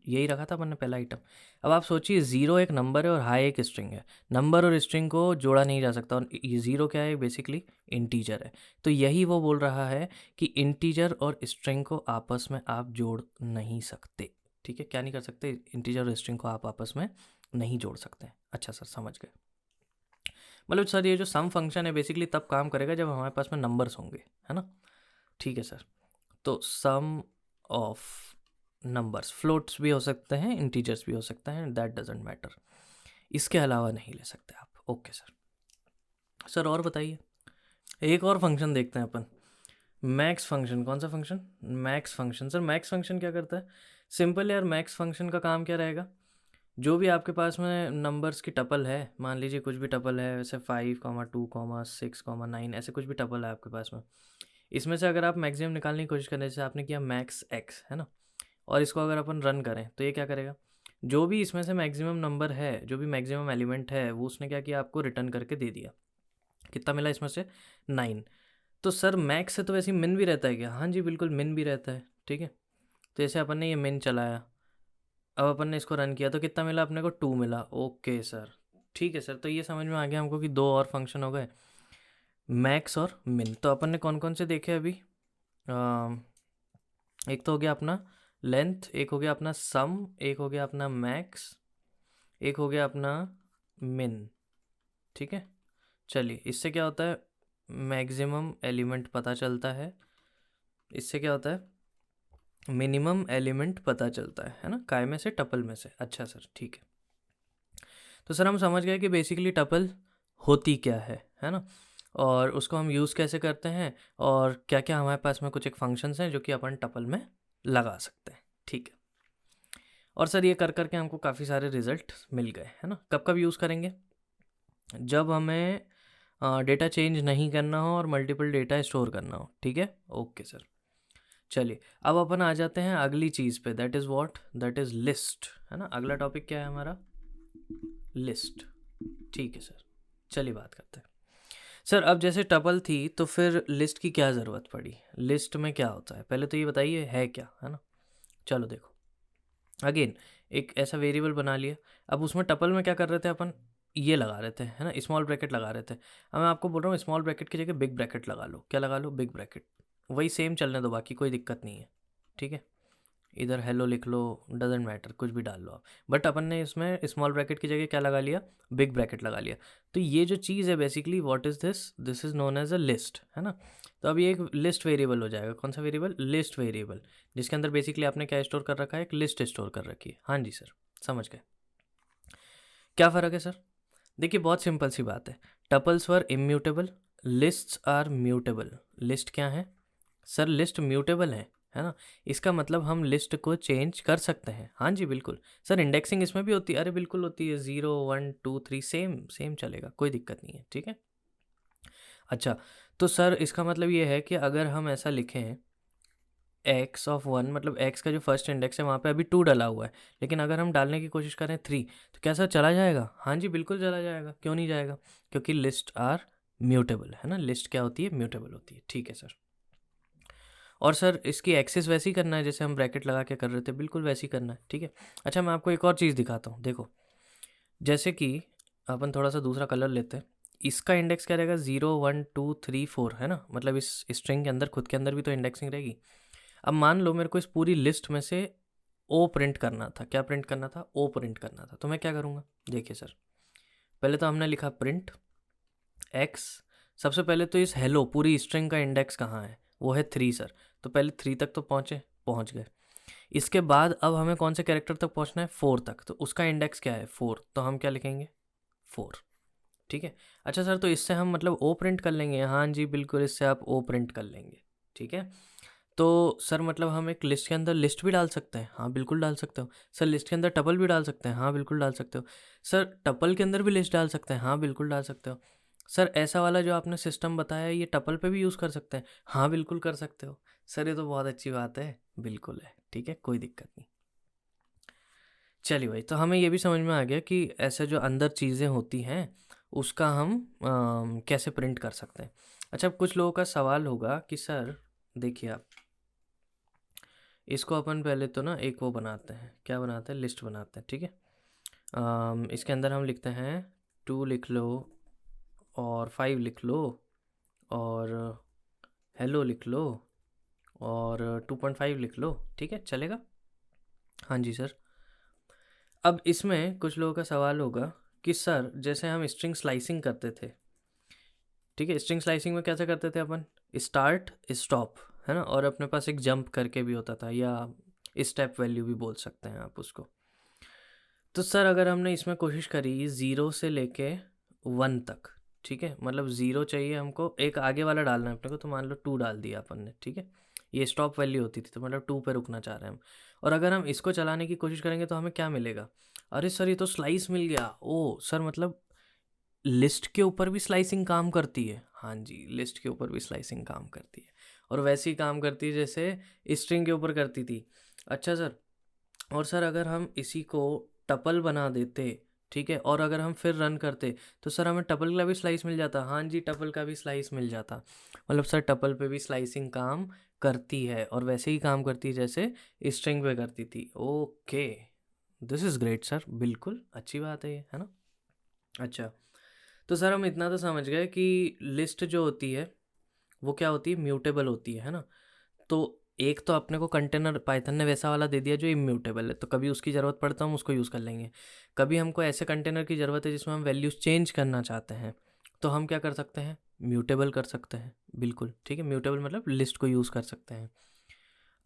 Speaker 1: यही रखा था अपन ने पहला आइटम। अब आप सोचिए 0 एक नंबर है और हाई एक स्ट्रिंग है। नंबर और स्ट्रिंग को जोड़ा नहीं जा सकता, और ये 0 क्या है? बेसिकली इंटीजर है। तो यही वो बोल रहा है कि इंटीजर और स्ट्रिंग को आपस में आप जोड़ नहीं सकते, ठीक है। क्या नहीं कर सकते? इंटीजर और स्ट्रिंग को आप आपस में नहीं जोड़ सकते। अच्छा सर समझ गए। मतलब सर ये जो सम फंक्शन है बेसिकली तब काम करेगा जब हमारे पास में नंबर्स होंगे, है ना। ठीक है सर। तो सम ऑफ नंबर्स, फ्लोट्स भी हो सकते हैं, इंटीजर्स भी हो सकते हैं, दैट डजेंट मैटर। इसके अलावा नहीं ले सकते आप। Okay sir. सर और बताइए, एक और फंक्शन देखते हैं अपन, मैक्स फंक्शन। कौन सा function? Max function. Sir max function क्या करता है? सिंपल यार, मैक्स फंक्शन का काम क्या रहेगा? जो भी आपके पास में नंबर्स की टपल है, मान लीजिए कुछ भी टपल है, वैसे 5, 2, 6, 9 ऐसे कुछ भी टपल है आपके पास में, इसमें से अगर आप मैक्सिमम निकालने की कोशिश करें, जैसे आपने किया मैक्स एक्स, है ना, और इसको अगर अपन रन करें तो ये क्या करेगा? जो भी इसमें से मैक्सिमम नंबर है, जो भी मैक्सिमम एलिमेंट है, वो उसने क्या किया? आपको रिटर्न करके दे दिया। कितना मिला इसमें से? 9। तो सर मैक्स से तो वैसे ही मिन भी रहता है क्या? हाँ जी बिल्कुल, मिन भी रहता है, ठीक है। तो जैसे अपन ने ये मिन चलाया, अब अपन ने इसको रन किया तो कितना मिला अपने को, 2 मिला। ओके सर, ठीक है सर। तो ये समझ में आ गया हमको कि दो और फंक्शन हो गए, मैक्स और मिन। तो अपन ने कौन कौन से देखे अभी? एक तो हो गया अपना लेंथ, एक हो गया अपना सम, एक हो गया अपना मैक्स, एक हो गया अपना मिन। ठीक है, चलिए इससे क्या होता है, मैक्सिमम एलिमेंट पता चलता है, इससे क्या होता है, मिनिमम एलिमेंट पता चलता है ना, काय में से, टपल में से। अच्छा सर, ठीक है। तो सर हम समझ गए कि बेसिकली टपल होती क्या है ना, और उसको हम यूज़ कैसे करते हैं, और क्या क्या हमारे पास में कुछ एक फंक्शंस हैं जो कि अपन टपल में लगा सकते हैं। ठीक है, और सर ये कर करके हमको काफ़ी सारे रिजल्ट मिल गए, है ना। कब कब यूज़ करेंगे? जब हमें डेटा चेंज नहीं करना हो और मल्टीपल डेटा स्टोर करना हो। ठीक है, ओके सर। चलिए अब अपन आ जाते हैं अगली चीज़ पे, that is what, that is list, है ना। अगला टॉपिक क्या है हमारा, लिस्ट। ठीक है सर, चलिए बात करते हैं। सर अब जैसे टपल थी तो फिर लिस्ट की क्या ज़रूरत पड़ी, लिस्ट में क्या होता है, पहले तो ये बताइए है क्या, है ना। चलो देखो, अगेन एक ऐसा वेरिएबल बना लिया। अब उसमें टपल में क्या कर रहे थे अपन, ये लगा रहे थे, है ना, स्मॉल ब्रैकेट लगा रहे थे। अब मैं आपको बोल रहा हूँ स्मॉल ब्रैकेट की जगह बिग ब्रैकेट लगा लो। क्या लगा लो, बिग ब्रैकेट। वही सेम चलने दो, बाकी कोई दिक्कत नहीं है। ठीक है, इधर हेलो लिख लो, डजेंट मैटर, कुछ भी डाल लो आप। बट अपन ने इसमें स्मॉल ब्रैकेट की जगह क्या लगा लिया, बिग ब्रैकेट लगा लिया। तो ये जो चीज़ है basically what is this, this is known as a list, है ना। तो अब ये एक लिस्ट वेरिएबल हो जाएगा। कौन सा वेरिएबल, लिस्ट वेरिएबल, जिसके अंदर बेसिकली आपने क्या स्टोर कर रखा है, एक लिस्ट स्टोर कर रखी है। हाँ जी सर, समझ गए। क्या फ़र्क है सर? देखिए बहुत सिंपल सी बात है, tuples were immutable, lists are mutable. List क्या है सर, लिस्ट म्यूटेबल है ना। इसका मतलब हम लिस्ट को चेंज कर सकते हैं। हाँ जी बिल्कुल सर, इंडेक्सिंग इसमें भी होती है, अरे बिल्कुल होती है, 0 1 2 3 सेम सेम चलेगा, कोई दिक्कत नहीं है। ठीक है, अच्छा तो सर इसका मतलब ये है कि अगर हम ऐसा लिखें एक्स ऑफ 1, मतलब एक्स का जो फर्स्ट इंडेक्स है वहाँ पे अभी 2 डला हुआ है, लेकिन अगर हम डालने की कोशिश करें 3, तो क्या सर चला जाएगा? हाँ जी बिल्कुल चला जाएगा, क्यों नहीं जाएगा, क्योंकि लिस्ट आर म्यूटेबल, है ना। लिस्ट क्या होती है, म्यूटेबल होती है। ठीक है सर, और सर इसकी एक्सेस वैसी करना है जैसे हम ब्रैकेट लगा के कर रहे थे, बिल्कुल वैसी करना है। ठीक है, अच्छा मैं आपको एक और चीज़ दिखाता हूँ, देखो जैसे कि अपन थोड़ा सा दूसरा कलर लेते हैं, इसका इंडेक्स क्या रहेगा, 0 1 2 3 4, है ना। मतलब इस स्ट्रिंग के अंदर खुद के अंदर भी तो इंडेक्सिंग रहेगी। अब मान लो मेरे को इस पूरी लिस्ट में से ओ प्रिंट करना था, क्या प्रिंट करना था, ओ प्रिंट करना था। तो मैं क्या करूँगा, देखिए सर, पहले तो हमने लिखा प्रिंट एक्स। सबसे पहले तो इस हेलो पूरी स्ट्रिंग का इंडेक्स कहाँ है, वो है 3 सर। तो पहले 3 तक तो पहुँच गए। इसके बाद अब हमें कौन से कैरेक्टर तक पहुँचना है, 4 तक। तो उसका इंडेक्स क्या है, 4, तो हम क्या लिखेंगे, 4। ठीक है, अच्छा सर तो इससे हम मतलब ओ प्रिंट कर लेंगे? हाँ जी बिल्कुल, इससे आप ओ प्रिंट कर लेंगे। ठीक है, तो सर मतलब हम एक लिस्ट के अंदर लिस्ट भी डाल सकते हैं? हाँ बिल्कुल डाल सकते हो। सर लिस्ट के अंदर टपल भी डाल सकते हैं? हाँ बिल्कुल डाल सकते हो। सर टपल के अंदर भी लिस्ट डाल सकते हैं? हाँ बिल्कुल डाल सकते हो। सर ऐसा वाला जो आपने सिस्टम बताया ये टपल पे भी यूज़ कर सकते हैं? हाँ बिल्कुल कर सकते हो। सर ये तो बहुत अच्छी बात है, बिल्कुल है, ठीक है, कोई दिक्कत नहीं। चलिए भाई, तो हमें ये भी समझ में आ गया कि ऐसे जो अंदर चीज़ें होती हैं उसका हम कैसे प्रिंट कर सकते हैं। अच्छा, अब कुछ लोगों का सवाल होगा कि सर देखिए आप, इसको अपन पहले तो ना एक वो बनाते हैं, क्या बनाते हैं, लिस्ट बनाते हैं। ठीक है, इसके अंदर हम लिखते हैं 2 लिख लो, और 5 लिख लो, और हेलो लिख लो, और 2.5 लिख लो। ठीक है, चलेगा? हाँ जी सर। अब इसमें कुछ लोगों का सवाल होगा कि सर जैसे हम स्ट्रिंग स्लाइसिंग करते थे, ठीक है, स्ट्रिंग स्लाइसिंग में कैसे करते थे अपन, स्टार्ट स्टॉप, है ना, और अपने पास एक जंप करके भी होता था, या स्टेप वैल्यू भी बोल सकते हैं आप उसको। तो सर अगर हमने इसमें कोशिश करी 0 से लेके 1 तक, ठीक है, मतलब 0 चाहिए हमको, एक आगे वाला डालना है अपने को, तो मान लो 2 डाल दिया अपन ने। ठीक है, ये स्टॉप वैल्यू होती थी, तो मतलब 2 पे रुकना चाह रहे हैं हम। और अगर हम इसको चलाने की कोशिश करेंगे तो हमें क्या मिलेगा, अरे सर ये तो स्लाइस मिल गया। ओ सर मतलब लिस्ट के ऊपर भी स्लाइसिंग काम करती है? हाँ जी, लिस्ट के ऊपर भी स्लाइसिंग काम करती है, और वैसे ही काम करती है जैसे स्ट्रिंग के ऊपर करती थी। अच्छा सर, और सर अगर हम इसी को टपल बना देते, ठीक है, और अगर हम फिर रन करते, तो सर हमें टपल का भी स्लाइस मिल जाता? हाँ जी, टपल का भी स्लाइस मिल जाता। मतलब सर टपल पे भी स्लाइसिंग काम करती है, और वैसे ही काम करती है जैसे स्ट्रिंग पे करती थी। Okay, this is great sir, बिल्कुल अच्छी बात है ये, है ना? अच्छा, तो सर हम इतना तो समझ गए कि लिस्ट जो होती है वो क्या होती है, म्यूटेबल होती है ना? तो एक तो अपने को कंटेनर पाइथन ने वैसा वाला दे दिया जो इम्यूटेबल है, तो कभी उसकी ज़रूरत पड़ता है हम उसको यूज़ कर लेंगे। कभी हमको ऐसे कंटेनर की ज़रूरत है जिसमें हम वैल्यूज़ चेंज करना चाहते हैं, तो हम क्या कर सकते हैं, म्यूटेबल कर सकते हैं। बिल्कुल ठीक है, म्यूटेबल मतलब लिस्ट को यूज़ कर सकते हैं।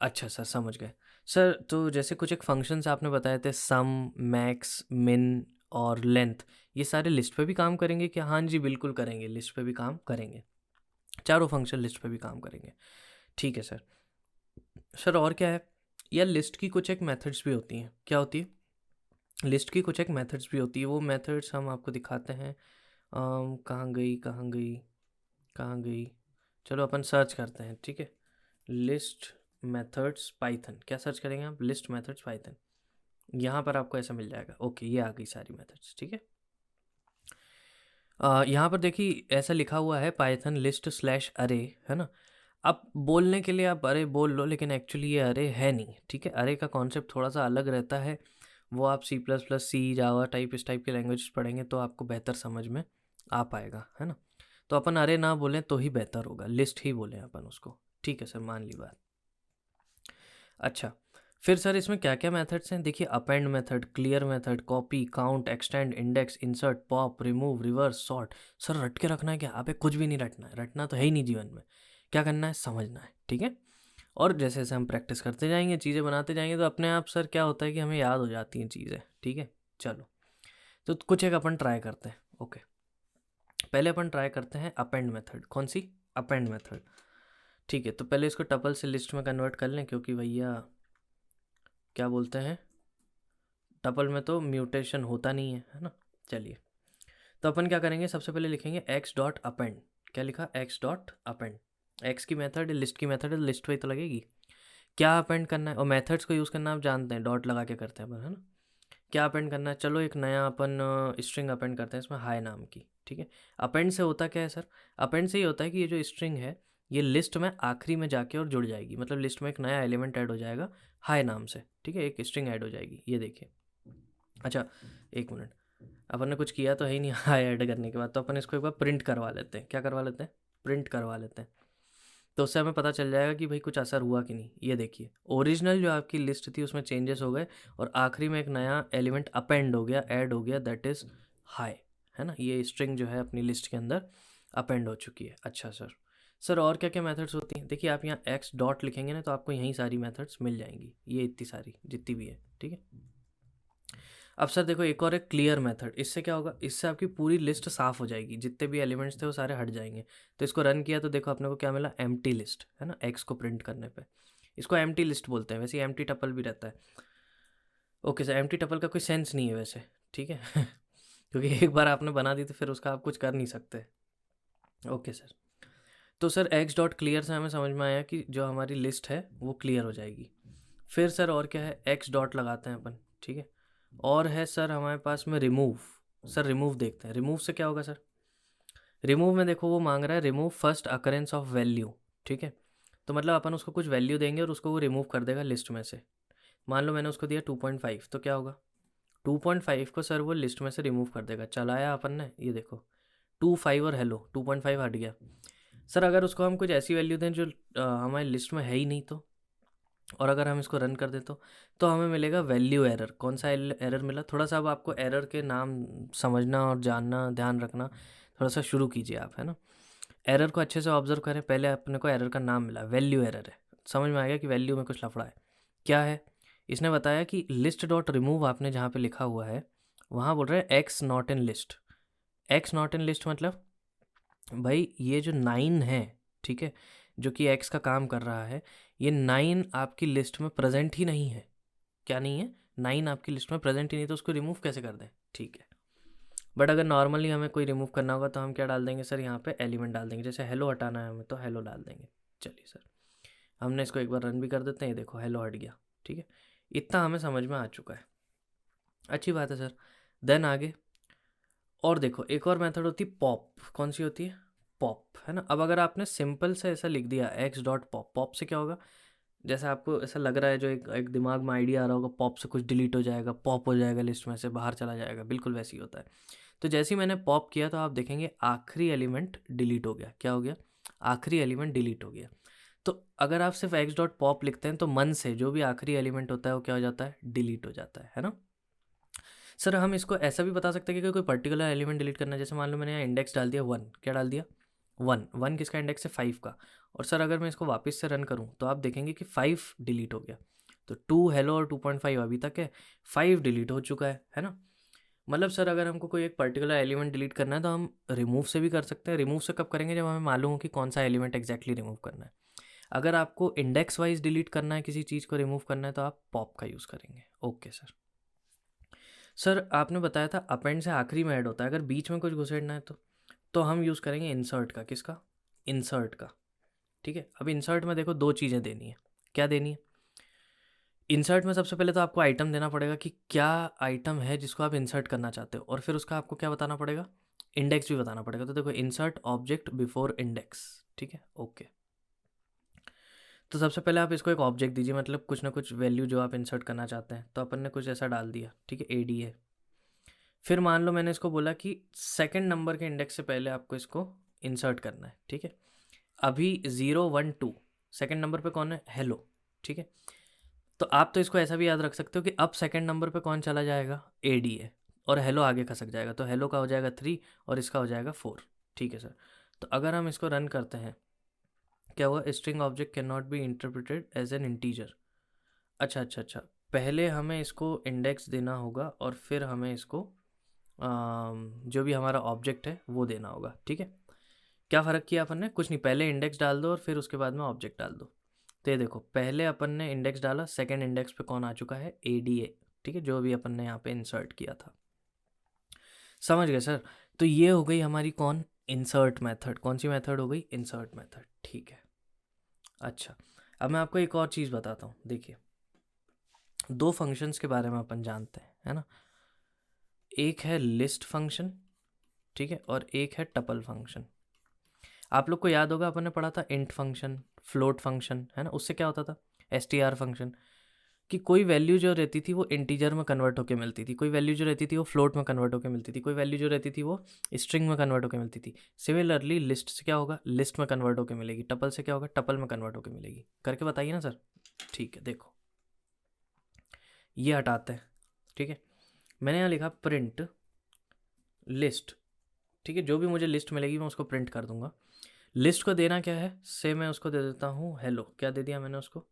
Speaker 1: अच्छा सर, समझ गए। सर तो जैसे कुछ एक फंक्शंस आपने बताए थे, सम, मैक्स, मिन और लेंथ, ये सारे लिस्ट पे भी काम करेंगे क्या? हाँ जी, बिल्कुल करेंगे, लिस्ट पे भी काम करेंगे। चारों फंक्शन लिस्ट पे भी काम करेंगे। ठीक है सर। सर और क्या है? यार लिस्ट की कुछ एक मेथड्स भी होती हैं। क्या होती है? लिस्ट की कुछ एक मेथड्स भी होती है। वो मेथड्स हम आपको दिखाते हैं। कहाँ गई, कहाँ गई, कहाँ गई? चलो अपन सर्च करते हैं, ठीक है। लिस्ट मेथड्स पाइथन, क्या सर्च करेंगे आप? List methods Python. यहाँ पर आपको ऐसा मिल जाएगा। ओके, ये आ गई सारी मेथड्स, ठीक है। यहाँ पर देखिए ऐसा लिखा हुआ है पाइथन लिस्ट स्लैश अरे, है ना? अब बोलने के लिए आप अरे बोल लो, लेकिन एक्चुअली ये अरे है नहीं, ठीक है। अरे का कॉन्सेप्ट थोड़ा सा अलग रहता है। वो आप सी प्लस प्लस, सी, जावा टाइप, इस टाइप के लैंग्वेज पढ़ेंगे तो आपको बेहतर समझ में आ पाएगा, है ना? तो अपन अरे ना बोलें तो ही बेहतर होगा, लिस्ट ही बोलें अपन उसको। ठीक है सर, मान ली बात। अच्छा, फिर सर इसमें क्या क्या मेथड्स हैं? देखिए, append method, clear method, copy, count, extend, index, insert, pop, remove, reverse, sort. Sir रट के रखना है क्या? अबे कुछ भी नहीं रटना है, रटना तो है ही नहीं जीवन में। क्या करना है, समझना है, ठीक है। और जैसे जैसे हम प्रैक्टिस करते जाएंगे, चीज़ें बनाते जाएंगे, तो अपने आप सर क्या होता है कि हमें याद हो जाती हैं चीज़ें, ठीक है। चलो, तो कुछ एक अपन ट्राई करते हैं। ओके, पहले अपन ट्राई करते हैं अपेंड मेथड। कौन सी? Append method. ठीक है, तो पहले इसको टपल से लिस्ट में कन्वर्ट कर लें, क्योंकि भैया क्या बोलते हैं, टपल में तो म्यूटेशन होता नहीं है ना? चलिए, तो अपन क्या करेंगे, सबसे पहले लिखेंगे एक्स डॉट अपेंड। क्या लिखा? X dot append. एक्स की मेथड है, लिस्ट की मेथड है, लिस्ट पे ही तो लगेगी। क्या अपेंड करना है? और मेथड्स को यूज़ करना आप जानते हैं, डॉट लगा के करते हैं अपन, है ना? क्या अपेंड करना है? चलो एक नया अपन स्ट्रिंग अपेंड करते हैं इसमें, हाई नाम की, ठीक है। अपेंड से होता क्या है सर? अपेंड से ही होता है कि ये जो स्ट्रिंग है ये लिस्ट में आखिरी में जाके और जुड़ जाएगी, मतलब लिस्ट में एक नया एलिमेंट ऐड हो जाएगा हाई नाम से, ठीक है। एक स्ट्रिंग ऐड हो जाएगी, ये देखिए। अच्छा, एक मिनट, अपन ने कुछ किया तो है ही नहीं हाई ऐड करने के बाद, तो अपन इसको एक बार प्रिंट करवा लेते हैं। क्या करवा लेते हैं? प्रिंट करवा लेते हैं। तो उससे हमें पता चल जाएगा कि भाई कुछ असर हुआ कि नहीं। ये देखिए, ओरिजिनल जो आपकी लिस्ट थी उसमें चेंजेस हो गए और आखिरी में एक नया एलिमेंट अपेंड हो गया, ऐड हो गया, दैट इज़ हाई, है ना? ये स्ट्रिंग जो है अपनी लिस्ट के अंदर अपेंड हो चुकी है। अच्छा सर, सर और क्या क्या मेथड्स होती हैं? देखिए, आप यहाँ एक्स डॉट लिखेंगे ना तो आपको यही सारी मेथड्स मिल जाएंगी, ये इतनी सारी जितनी भी है, ठीक है। अब सर देखो, एक और है क्लियर मेथड। इससे क्या होगा, इससे आपकी पूरी लिस्ट साफ़ हो जाएगी, जितने भी एलिमेंट्स थे वो सारे हट जाएंगे। तो इसको रन किया तो देखो अपने को क्या मिला, एम्प्टी लिस्ट, है ना? एक्स को प्रिंट करने पे इसको एम्प्टी लिस्ट बोलते हैं। वैसे एम्प्टी टपल भी रहता है। ओके सर, एम्प्टी टपल का कोई सेंस नहीं है वैसे, ठीक है क्योंकि एक बार आपने बना दी तो फिर उसका आप कुछ कर नहीं सकते। ओके सर, तो सर एक्स डॉट क्लियर से हमें समझ में आया कि जो हमारी लिस्ट है वो क्लियर हो जाएगी। फिर सर और क्या है, एक्स डॉट लगाते हैं अपन, ठीक है। और है सर हमारे पास में रिमूव। सर रिमूव देखते हैं, रिमूव से क्या होगा सर? रिमूव में देखो वो मांग रहा है remove first occurrence of value, ठीक है। तो मतलब अपन उसको कुछ वैल्यू देंगे और उसको वो रिमूव कर देगा लिस्ट में से। मान लो मैंने उसको दिया 2.5, तो क्या होगा, 2.5 को सर वो लिस्ट में से रिमूव कर देगा। चलाया अपन ने, ये देखो 2, 5 और हेलो, 2.5 हट गया। सर अगर उसको हम कुछ ऐसी वैल्यू दें जो हमारी लिस्ट में है ही नहीं, और अगर हम इसको रन कर दें तो हमें मिलेगा वैल्यू एरर। कौन सा एरर मिला? थोड़ा सा अब आपको एरर के नाम समझना और जानना, ध्यान रखना, थोड़ा सा शुरू कीजिए आप, है ना? एरर को अच्छे से ऑब्जर्व करें। पहले अपने को एरर का नाम मिला, वैल्यू एरर है। समझ में आ गया कि वैल्यू में कुछ लफड़ा है। क्या है? इसने बताया कि लिस्ट डॉट रिमूव आपने जहाँ पे लिखा हुआ है वहाँ बोल रहे हैं x not in list. X not in list मतलब भाई ये जो 9 है, ठीक है, जो कि एक्स का काम कर रहा है, ये 9 आपकी लिस्ट में प्रेजेंट ही नहीं है। क्या नहीं है? 9 आपकी लिस्ट में प्रेजेंट ही नहीं, तो उसको रिमूव कैसे कर दें? ठीक है, बट अगर नॉर्मली हमें कोई रिमूव करना होगा तो हम क्या डाल देंगे सर, यहाँ पे एलिमेंट डाल देंगे। जैसे हेलो हटाना है हमें तो हेलो डाल देंगे। चलिए सर, हमने इसको एक बार रन भी कर देते हैं। ये देखो हेलो हट गया, ठीक है। इतना हमें समझ में आ चुका है, अच्छी बात है सर। देन आगे और देखो, एक और मेथड होती है पॉप। कौन सी होती है? पॉप, है ना? अब अगर आपने सिंपल से ऐसा लिख दिया एक्स डॉट पॉप, पॉप से क्या होगा, जैसे आपको ऐसा लग रहा है, जो एक एक दिमाग में आइडिया आ रहा होगा, पॉप से कुछ डिलीट हो जाएगा, पॉप हो जाएगा, लिस्ट में से बाहर चला जाएगा, बिल्कुल वैसे ही होता है। तो जैसे ही मैंने पॉप किया तो आप देखेंगे आखिरी एलिमेंट डिलीट हो गया। क्या हो गया? आखिरी एलिमेंट डिलीट हो गया। तो अगर आप सिर्फ एक्स डॉट पॉप लिखते हैं तो मन से जो भी आखिरी एलिमेंट होता है वो क्या हो जाता है? डिलीट हो जाता है ना। सर हम इसको ऐसा भी बता सकते हैं कि कोई पर्टिकुलर एलिमेंट डिलीट करना है। जैसे मान लो मैंने यहाँ इंडेक्स डाल दिया 1, क्या डाल दिया? 1। 1 किसका इंडेक्स है? 5 का। और सर अगर मैं इसको वापस से रन करूँ तो आप देखेंगे कि 5 डिलीट हो गया। तो 2 हेलो और 2.5 अभी तक है, 5 डिलीट हो चुका है ना। मतलब सर अगर हमको कोई एक पर्टिकुलर एलिमेंट डिलीट करना है तो हम रिमूव से भी कर सकते हैं। रिमूव से कब करेंगे? जब हमें मालूम हो कि कौन सा एलिमेंट एग्जैक्टली रिमूव करना है। अगर आपको इंडेक्स वाइज डिलीट करना है, किसी चीज़ को रिमूव करना है, तो आप पॉप का यूज़ करेंगे। Okay sir. सर आपने बताया था अपेंड से आखिरी में ऐड होता है, अगर बीच में कुछ घुसेड़ना है तो हम यूज़ करेंगे इंसर्ट का। किसका? इंसर्ट का। ठीक है। अब इंसर्ट में देखो 2 चीज़ें देनी है। क्या देनी है? इंसर्ट में सबसे पहले तो आपको आइटम देना पड़ेगा कि क्या आइटम है जिसको आप इंसर्ट करना चाहते हो, और फिर उसका आपको क्या बताना पड़ेगा? इंडेक्स भी बताना पड़ेगा। तो देखो इंसर्ट ऑब्जेक्ट बिफोर इंडेक्स। ठीक है, ओके। तो सबसे पहले आप इसको एक ऑब्जेक्ट दीजिए, मतलब कुछ ना कुछ वैल्यू जो आप इंसर्ट करना चाहते हैं। तो अपन ने कुछ ऐसा डाल दिया, ठीक है, एडी है। फिर मान लो मैंने इसको बोला कि सेकंड नंबर के इंडेक्स से पहले आपको इसको इंसर्ट करना है। ठीक है। अभी 0 1 2 सेकंड नंबर पे कौन है? हेलो। ठीक है। तो आप तो इसको ऐसा भी याद रख सकते हो कि अब सेकंड नंबर पे कौन चला जाएगा? एडी है। और हेलो आगे खसक जाएगा, तो हेलो का हो जाएगा 3 और इसका हो जाएगा 4। ठीक है सर। तो अगर हम इसको रन करते हैं, क्या हुआ? String object can not be interpreted as an integer. अच्छा अच्छा अच्छा, पहले हमें इसको इंडेक्स देना होगा और फिर हमें इसको जो भी हमारा ऑब्जेक्ट है वो देना होगा। ठीक है। क्या फ़र्क किया अपन ने? कुछ नहीं, पहले इंडेक्स डाल दो और फिर उसके बाद में ऑब्जेक्ट डाल दो। तो ये देखो, पहले अपन ने इंडेक्स डाला, सेकंड इंडेक्स पे कौन आ चुका है? एडीए। ठीक है, जो भी अपन ने यहाँ पे इंसर्ट किया था। समझ गए सर? तो ये हो गई हमारी कौन? Insert method. कौन सी मेथड हो गई? Insert method. ठीक है। अच्छा, अब मैं आपको एक और चीज़ बताता हूँ। देखिए, 2 फंक्शंस के बारे में अपन जानते हैं, है ना। एक है लिस्ट फंक्शन, ठीक है, और एक है टपल फंक्शन। आप लोग को याद होगा अपन ने पढ़ा था इंट फंक्शन, फ्लोट फंक्शन, है ना। उससे क्या होता था? एसटीआर फंक्शन, कि कोई वैल्यू जो रहती थी वो इंटीजर में कन्वर्ट होकर मिलती थी, कोई वैल्यू जो रहती थी वो फ्लोट में कन्वर्ट होकर मिलती थी, कोई वैल्यू जो रहती थी वो स्ट्रिंग में कन्वर्ट होकर मिलती थी। सिमिलरली लिस्ट से क्या होगा? लिस्ट में कन्वर्ट होकर मिलेगी। टपल से क्या होगा? टपल में कन्वर्ट होकर मिलेगी। करके बताइए ना सर। ठीक है, देखो ये हटाते हैं। ठीक है, मैंने यहाँ लिखा प्रिंट लिस्ट। ठीक है, जो भी मुझे लिस्ट मिलेगी मैं उसको प्रिंट कर दूंगा। लिस्ट को देना क्या है? से मैं उसको दे देता हूँ हेलो। क्या दे दिया मैंने उसको?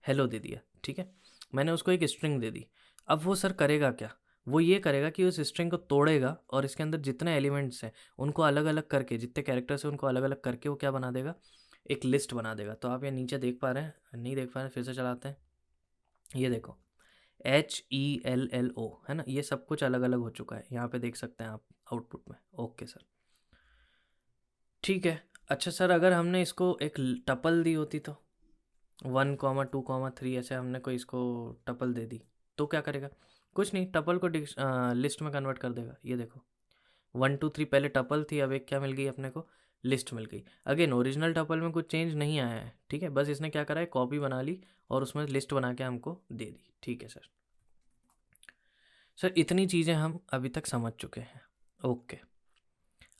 Speaker 1: हेलो दे दिया। ठीक है, मैंने उसको एक स्ट्रिंग दे दी। अब वो सर करेगा क्या? वो ये करेगा कि उस स्ट्रिंग को तोड़ेगा और इसके अंदर जितने एलिमेंट्स हैं उनको अलग अलग करके, जितने कैरेक्टर्स हैं उनको अलग अलग करके वो क्या बना देगा? एक लिस्ट बना देगा। तो आप ये नीचे देख पा रहे हैं? नहीं देख पा रहे हैं? फिर से चलाते हैं। ये देखो, HELLO, है ना। ये सब कुछ अलग अलग हो चुका है, यहाँ पे देख सकते हैं आप आउटपुट में। ओके सर, ठीक है। अच्छा सर, अगर हमने इसको एक टपल दी होती तो 1, 2, 3 ऐसे हमने कोई इसको टपल दे दी तो क्या करेगा? कुछ नहीं, टपल को लिस्ट में कन्वर्ट कर देगा। ये देखो, 1 2 3 पहले टपल थी, अब एक क्या मिल गई अपने को? लिस्ट मिल गई। अगेन ओरिजिनल टपल में कुछ चेंज नहीं आया है। ठीक है, बस इसने क्या करा है? कॉपी बना ली और उसमें लिस्ट बना के हमको दे दी। ठीक है सर। सर इतनी चीज़ें हम अभी तक समझ चुके हैं। ओके,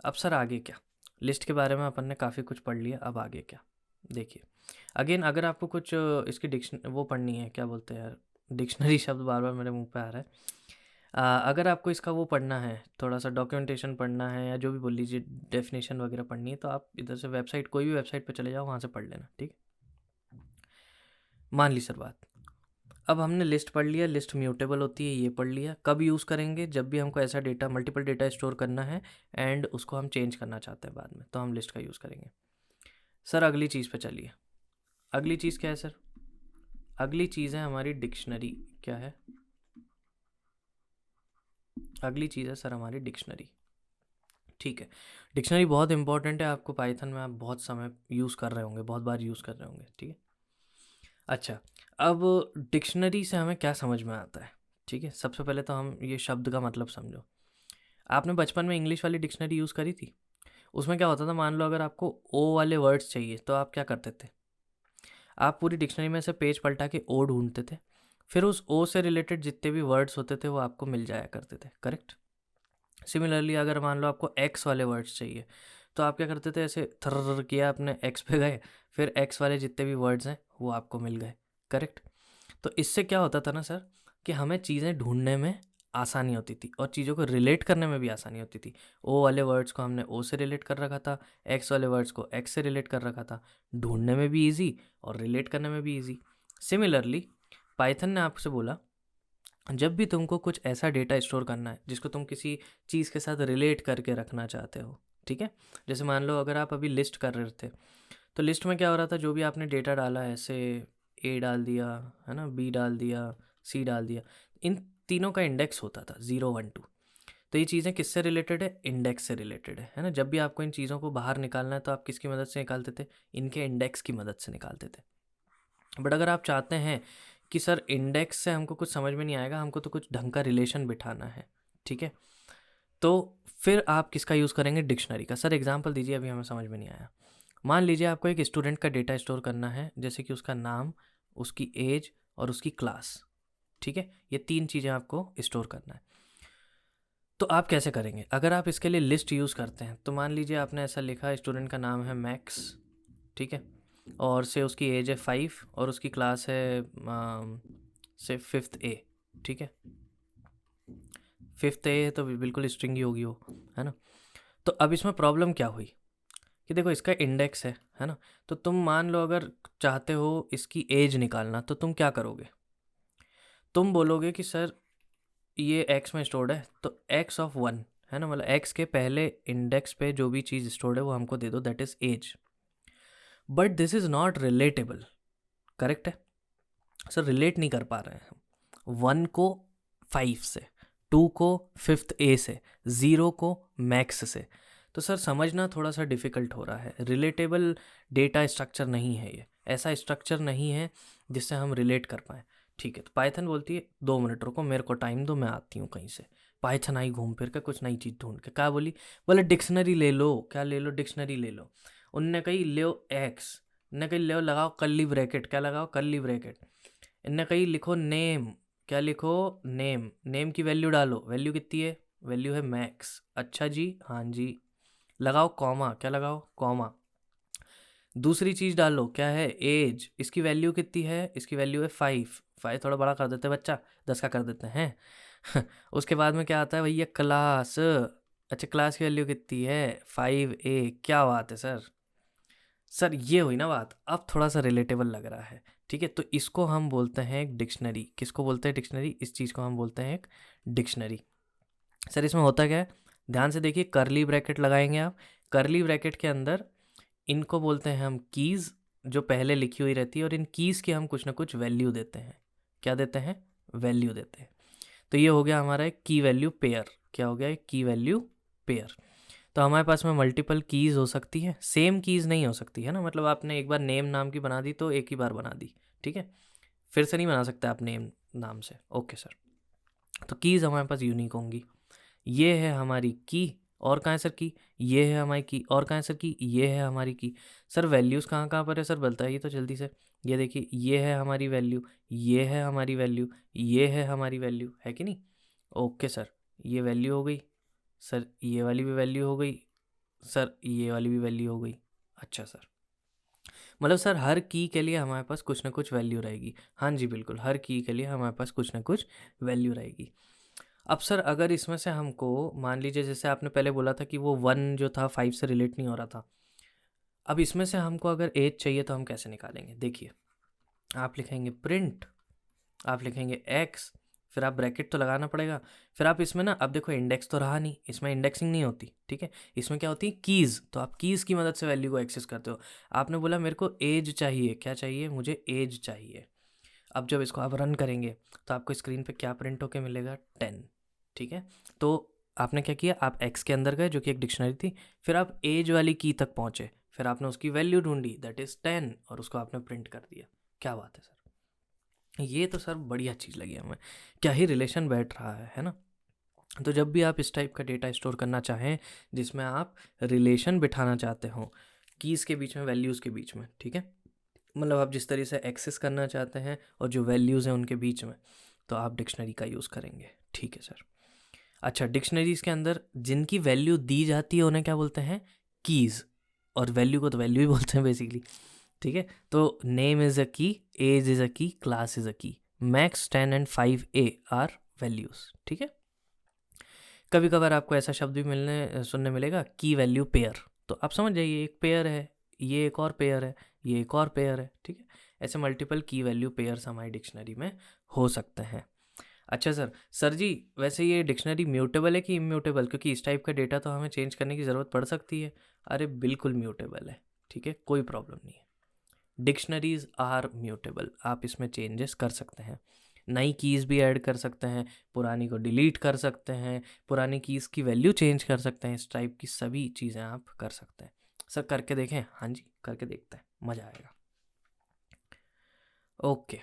Speaker 1: अब सर आगे क्या? लिस्ट के बारे में अपन ने काफ़ी कुछ पढ़ लिया, अब आगे क्या? देखिए, अगेन अगर आपको कुछ इसकी वो पढ़नी है, क्या बोलते हैं यार, डिक्शनरी शब्द बार बार मेरे मुंह पे आ रहा है। अगर आपको इसका वो पढ़ना है, थोड़ा सा डॉक्यूमेंटेशन पढ़ना है या जो भी बोल लीजिए, डेफिनेशन वगैरह पढ़नी है, तो आप इधर से वेबसाइट, कोई भी वेबसाइट पे चले जाओ, वहाँ से पढ़ लेना। ठीक है, मान ली सर बात। अब हमने लिस्ट पढ़ लिया, लिस्ट म्यूटेबल होती है, ये पढ़ लिया। कब यूज़ करेंगे? जब भी हमको ऐसा डेटा, मल्टीपल डेटा स्टोर करना है एंड उसको हम चेंज करना चाहते हैं बाद में, तो हम लिस्ट का यूज़ करेंगे। सर अगली चीज़ पे चलिए। अगली चीज़ क्या है सर? अगली चीज़ है हमारी डिक्शनरी। क्या है? अगली चीज़ है सर हमारी डिक्शनरी। ठीक है, डिक्शनरी बहुत इंपॉर्टेंट है। आपको पाइथन में आप बहुत समय यूज़ कर रहे होंगे, बहुत बार यूज़ कर रहे होंगे। ठीक है, अच्छा, अब डिक्शनरी से हमें क्या समझ में आता है? ठीक है, सबसे पहले तो हम ये शब्द का मतलब समझो। आपने बचपन में इंग्लिश वाली डिक्शनरी यूज़ करी थी? उसमें क्या होता था, मान लो अगर आपको ओ वाले वर्ड्स चाहिए तो आप क्या करते थे? आप पूरी डिक्शनरी में से पेज पलटा के ओ ढूंढते थे, फिर उस ओ से रिलेटेड जितने भी वर्ड्स होते थे वो आपको मिल जाया करते थे, करेक्ट। सिमिलरली अगर मान लो आपको एक्स वाले वर्ड्स चाहिए तो आप क्या करते थे, ऐसे थर्र किया अपने एक्स पे गए, फिर एक्स वाले जितने भी वर्ड्स हैं वो आपको मिल गए, करेक्ट। तो इससे क्या होता था ना सर, कि हमें चीज़ें ढूंढने में आसानी होती थी और चीज़ों को रिलेट करने में भी आसानी होती थी। ओ वाले वर्ड्स को हमने ओ से रिलेट कर रखा था, एक्स वाले वर्ड्स को एक्स से रिलेट कर रखा था, ढूंढने में भी ईजी और रिलेट करने में भी ईजी। सिमिलरली पाइथन ने आपसे बोला, जब भी तुमको कुछ ऐसा डेटा स्टोर करना है जिसको तुम किसी चीज़ के साथ रिलेट करके रखना चाहते हो, ठीक है। जैसे मान लो अगर आप अभी लिस्ट कर रहे थे, तो लिस्ट में क्या हो रहा था, जो भी आपने डेटा डाला है, ऐसे ए डाल दिया है ना, बी डाल दिया, सी डाल दिया, इन तीनों का इंडेक्स होता था 0 1 2। तो ये चीज़ें किससे रिलेटेड है, इंडेक्स से रिलेटेड है ना। जब भी आपको इन चीज़ों को बाहर निकालना है तो आप किसकी मदद से निकालते थे, इनके इंडेक्स की मदद से निकालते थे। बट अगर आप चाहते हैं कि सर इंडेक्स से हमको कुछ समझ में नहीं आएगा, हमको तो कुछ ढंग का रिलेशन बिठाना है, ठीक है, तो फिर आप किसका यूज़ करेंगे, डिक्शनरी का। सर एग्जांपल दीजिए, अभी हमें समझ में नहीं आया। मान लीजिए आपको एक स्टूडेंट का डेटा स्टोर करना है, जैसे कि उसका नाम, उसकी एज और उसकी क्लास, ठीक है, ये 3 चीज़ें आपको स्टोर करना है। तो आप कैसे करेंगे, अगर आप इसके लिए लिस्ट यूज़ करते हैं तो मान लीजिए आपने ऐसा लिखा, स्टूडेंट का नाम है मैक्स, ठीक है, और से उसकी एज है 5 और उसकी क्लास है से 5th A, ठीक है। 5th A है तो बिल्कुल स्ट्रिंग ही होगी वो, है ना। तो अब इसमें प्रॉब्लम क्या हुई कि देखो इसका इंडेक्स है ना, तो तुम मान लो अगर चाहते हो इसकी एज निकालना तो तुम क्या करोगे, तुम बोलोगे कि सर ये एक्स में स्टोर्ड है तो एक्स ऑफ 1, है ना, मतलब एक्स के पहले इंडेक्स पे जो भी चीज़ स्टोर्ड है वो हमको दे दो, that is as. But this is not relatable, correct है सर, रिलेट नहीं कर पा रहे हैं हम 1 को 5 से, 2 को 5th A से, 0 को मैक्स से। तो सर समझना थोड़ा सा डिफ़िकल्ट हो रहा है, रिलेटेबल डेटा स्ट्रक्चर नहीं है ये, ऐसा स्ट्रक्चर नहीं है जिससे हम रिलेट कर पाएँ, ठीक है। तो पाइथन बोलती है 2 मिनट रुको, मेरे को टाइम दो, मैं आती हूँ कहीं से। पाइथन आई घूम फिर के कुछ नई चीज़ ढूंढ के, क्या बोली, बोले डिक्शनरी ले लो, क्या ले लो, डिक्शनरी ले लो। उनने कही ले एक्स, ने कही ले लगाओ कर्ली ब्रैकेट, क्या लगाओ, कर्ली ब्रैकेट। इनने कही लिखो नेम, क्या लिखो, नेम, नेम की वैल्यू डालो, वैल्यू कितनी है, वैल्यू है मैक्स, अच्छा जी, हाँ जी, लगाओ कॉमा, क्या लगाओ, कॉमा। दूसरी चीज़ डालो, क्या है, एज, इसकी वैल्यू कितनी है, इसकी वैल्यू है 5, 5 थोड़ा बड़ा कर देते हैं बच्चा, 10 का कर देते हैं। उसके बाद में क्या आता है भैया, क्लास, अच्छा क्लास की वैल्यू कितनी है, 5A, क्या बात है सर। सर ये हुई ना बात, अब थोड़ा सा रिलेटेबल लग रहा है, ठीक है। तो इसको हम बोलते हैं एक डिक्शनरी, किसको बोलते हैं, डिक्शनरी, इस चीज़ को हम बोलते हैं एक डिक्शनरी। सर इसमें होता क्या है, ध्यान से देखिए, करली ब्रैकेट लगाएंगे आप, करली ब्रैकेट के अंदर इनको बोलते हैं हम कीज़, जो पहले लिखी हुई रहती है, और इन कीज़ की हम कुछ ना कुछ वैल्यू देते हैं, क्या देते हैं, वैल्यू देते हैं। तो ये हो गया हमारा एक की वैल्यू पेयर, क्या हो गया, एक की वैल्यू पेयर। तो हमारे पास में मल्टीपल कीज़ हो सकती है, सेम कीज़ नहीं हो सकती है ना, मतलब आपने एक बार नेम नाम की बना दी तो एक ही बार बना दी, ठीक है, फिर से नहीं बना सकते आप नेम नाम से, ओके सर। तो कीज़ हमारे पास यूनिक होंगी, ये है हमारी की, और कहाँ है सर की, ये है हमारी की, और कहाँ है सर की, ये है हमारी की। सर वैल्यूज़ कहाँ कहाँ पर है सर, बताइए तो जल्दी से। ये देखिए, ये है हमारी वैल्यू, ये है हमारी वैल्यू, ये है हमारी वैल्यू, है कि नहीं, ओके सर। ये वैल्यू हो गई सर, ये वाली भी वैल्यू हो गई सर, ये वाली भी वैल्यू हो गई, अच्छा सर। मतलब सर हर की के लिए हमारे पास कुछ ना कुछ वैल्यू रहेगी, हाँ जी बिल्कुल, हर की के लिए हमारे पास कुछ ना कुछ वैल्यू रहेगी। अब सर अगर इसमें से हमको, मान लीजिए जैसे आपने पहले बोला था कि वो 1 जो था 5 से रिलेट नहीं हो रहा था, अब इसमें से हमको अगर एज चाहिए तो हम कैसे निकालेंगे, देखिए, आप लिखेंगे प्रिंट, आप लिखेंगे एक्स, फिर आप ब्रैकेट तो लगाना पड़ेगा, फिर आप इसमें ना, अब देखो इंडेक्स तो रहा नहीं, इसमें इंडेक्सिंग नहीं होती, ठीक है, इसमें क्या होती है, कीज़, तो आप कीज़ की मदद से वैल्यू को एक्सेस करते हो। आपने बोला मेरे को एज चाहिए, क्या चाहिए, मुझे एज चाहिए। अब जब इसको आप रन करेंगे तो आपको स्क्रीन पे क्या प्रिंट होके मिलेगा, 10, ठीक है। तो आपने क्या किया, आप एक्स के अंदर गए जो कि एक डिक्शनरी थी, फिर आप एज वाली की तक पहुँचे, फिर आपने उसकी वैल्यू ढूंढी, दैट इज़ 10, और उसको आपने प्रिंट कर दिया। क्या बात है सर, ये तो सर बढ़िया चीज़ लगी हमें, क्या ही रिलेशन बैठ रहा है ना। तो जब भी आप इस टाइप का डेटा स्टोर करना चाहें जिसमें आप रिलेशन बिठाना चाहते हो कीज़ के बीच में, वैल्यूज़ के बीच में, ठीक है, मतलब आप जिस तरह से एक्सेस करना चाहते हैं और जो वैल्यूज़ हैं उनके बीच में, तो आप डिक्शनरी का यूज़ करेंगे। ठीक है सर। अच्छा, डिक्शनरीज के अंदर जिनकी वैल्यू दी जाती है उन्हें क्या बोलते हैं? कीज़। और वैल्यू को तो वैल्यू ही बोलते हैं बेसिकली। ठीक है, तो नेम इज़ अ की, एज इज़ अ की, class is a key. Max 10 and 5A are values. ठीक है, कभी कभार आपको ऐसा शब्द भी सुनने मिलेगा, की वैल्यू पेयर। तो आप समझ जाइए, एक पेयर है, ये एक और पेयर है, ये एक और पेयर है। ठीक है, ऐसे मल्टीपल की वैल्यू पेयर्स हमारी डिक्शनरी में हो सकते हैं। अच्छा सर, सर जी वैसे ये डिक्शनरी म्यूटेबल है कि इम्यूटेबल? क्योंकि इस टाइप का डेटा तो हमें चेंज करने की ज़रूरत पड़ सकती है। अरे बिल्कुल म्यूटेबल है। ठीक है, कोई प्रॉब्लम नहीं है। डिक्शनरीज आर म्यूटेबल, आप इसमें चेंजेस कर सकते हैं, नई कीज़ भी ऐड कर सकते हैं, पुरानी को डिलीट कर सकते हैं, पुरानी कीज़ की वैल्यू चेंज कर सकते हैं। इस टाइप की सभी चीज़ें आप कर सकते हैं। सर करके देखें? हाँ जी, करके देखते हैं, मज़ा आएगा। ओके,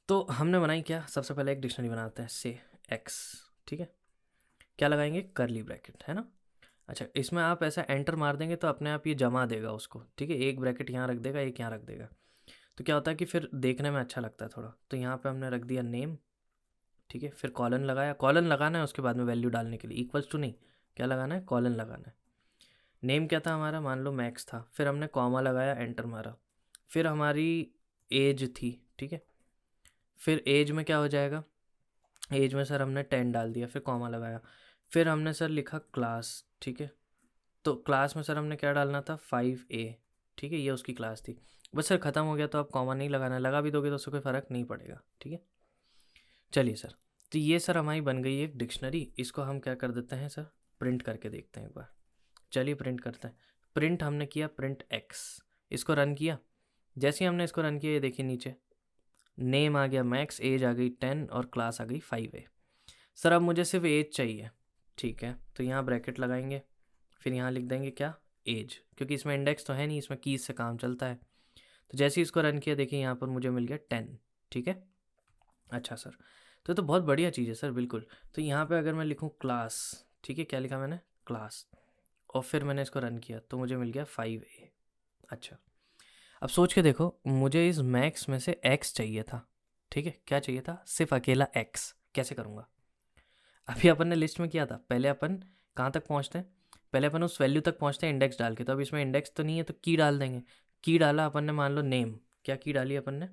Speaker 1: तो हमने बनाई क्या? सबसे पहले एक डिक्शनरी बनाते हैं, से एक्स। ठीक है, क्या लगाएंगे? करली ब्रैकेट, है ना। अच्छा, इसमें आप ऐसा एंटर मार देंगे तो अपने आप ये जमा देगा उसको। ठीक है, एक ब्रैकेट यहाँ रख देगा, एक यहाँ रख देगा। तो क्या होता है कि फिर देखने में अच्छा लगता है थोड़ा। तो यहाँ पे हमने रख दिया नेम। ठीक है, फिर कॉलन लगाया, कॉलन लगाना है उसके बाद में वैल्यू डालने के लिए, इक्वल्स टू नहीं, क्या लगाना है? कॉलन लगाना है। नेम क्या था हमारा? मान लो मैक्स था। फिर हमने कॉमा लगाया, एंटर मारा। फिर हमारी एज थी। ठीक है, फिर एज में क्या हो जाएगा? एज में सर हमने 10 डाल दिया, फिर कॉमा लगाया। फिर हमने सर लिखा क्लास। ठीक है, तो क्लास में सर हमने क्या डालना था? 5A। ठीक है, ये उसकी क्लास थी। बस सर ख़त्म हो गया, तो आप कॉमा नहीं लगाना, लगा भी दोगे तो उससे कोई फ़र्क नहीं पड़ेगा। ठीक है, चलिए सर, तो ये सर हमारी बन गई एक डिक्शनरी। इसको हम क्या कर देते हैं सर? प्रिंट करके देखते हैं एक बार। चलिए प्रिंट करते हैं। प्रिंट हमने किया, प्रिंट एक्स। इसको रन किया। जैसे ही हमने इसको रन किया, ये देखिए नीचे नेम आ गया मैक्स, एज आ गई 10 और क्लास आ गई 5A। सर अब मुझे सिर्फ एज चाहिए। ठीक है, तो यहाँ ब्रैकेट लगाएंगे, फिर यहाँ लिख देंगे क्या? एज, क्योंकि इसमें इंडेक्स तो है नहीं, इसमें कीज से काम चलता है। तो जैसे ही इसको रन किया, देखिए यहाँ पर मुझे मिल गया 10। ठीक है, अच्छा सर, तो बहुत बढ़िया चीज़ है सर, बिल्कुल। तो यहाँ पे अगर मैं लिखूँ क्लास, ठीक है, क्या लिखा मैंने? क्लास, और फिर मैंने इसको रन किया तो मुझे मिल गया 5A। अच्छा, अब सोच के देखो, मुझे इस मैक्स में से एक्स चाहिए था। ठीक है, क्या चाहिए था? सिर्फ अकेला एक्स। कैसे करूँगा? अभी अपन ने लिस्ट में किया था, पहले अपन कहाँ तक पहुँचते हैं? पहले अपन उस वैल्यू तक पहुँचते हैं इंडेक्स डाल के। तो अब इसमें इंडेक्स तो नहीं है, तो की डाल देंगे। की डाला अपन ने, मान लो नेम। क्या की डाली अपन ने?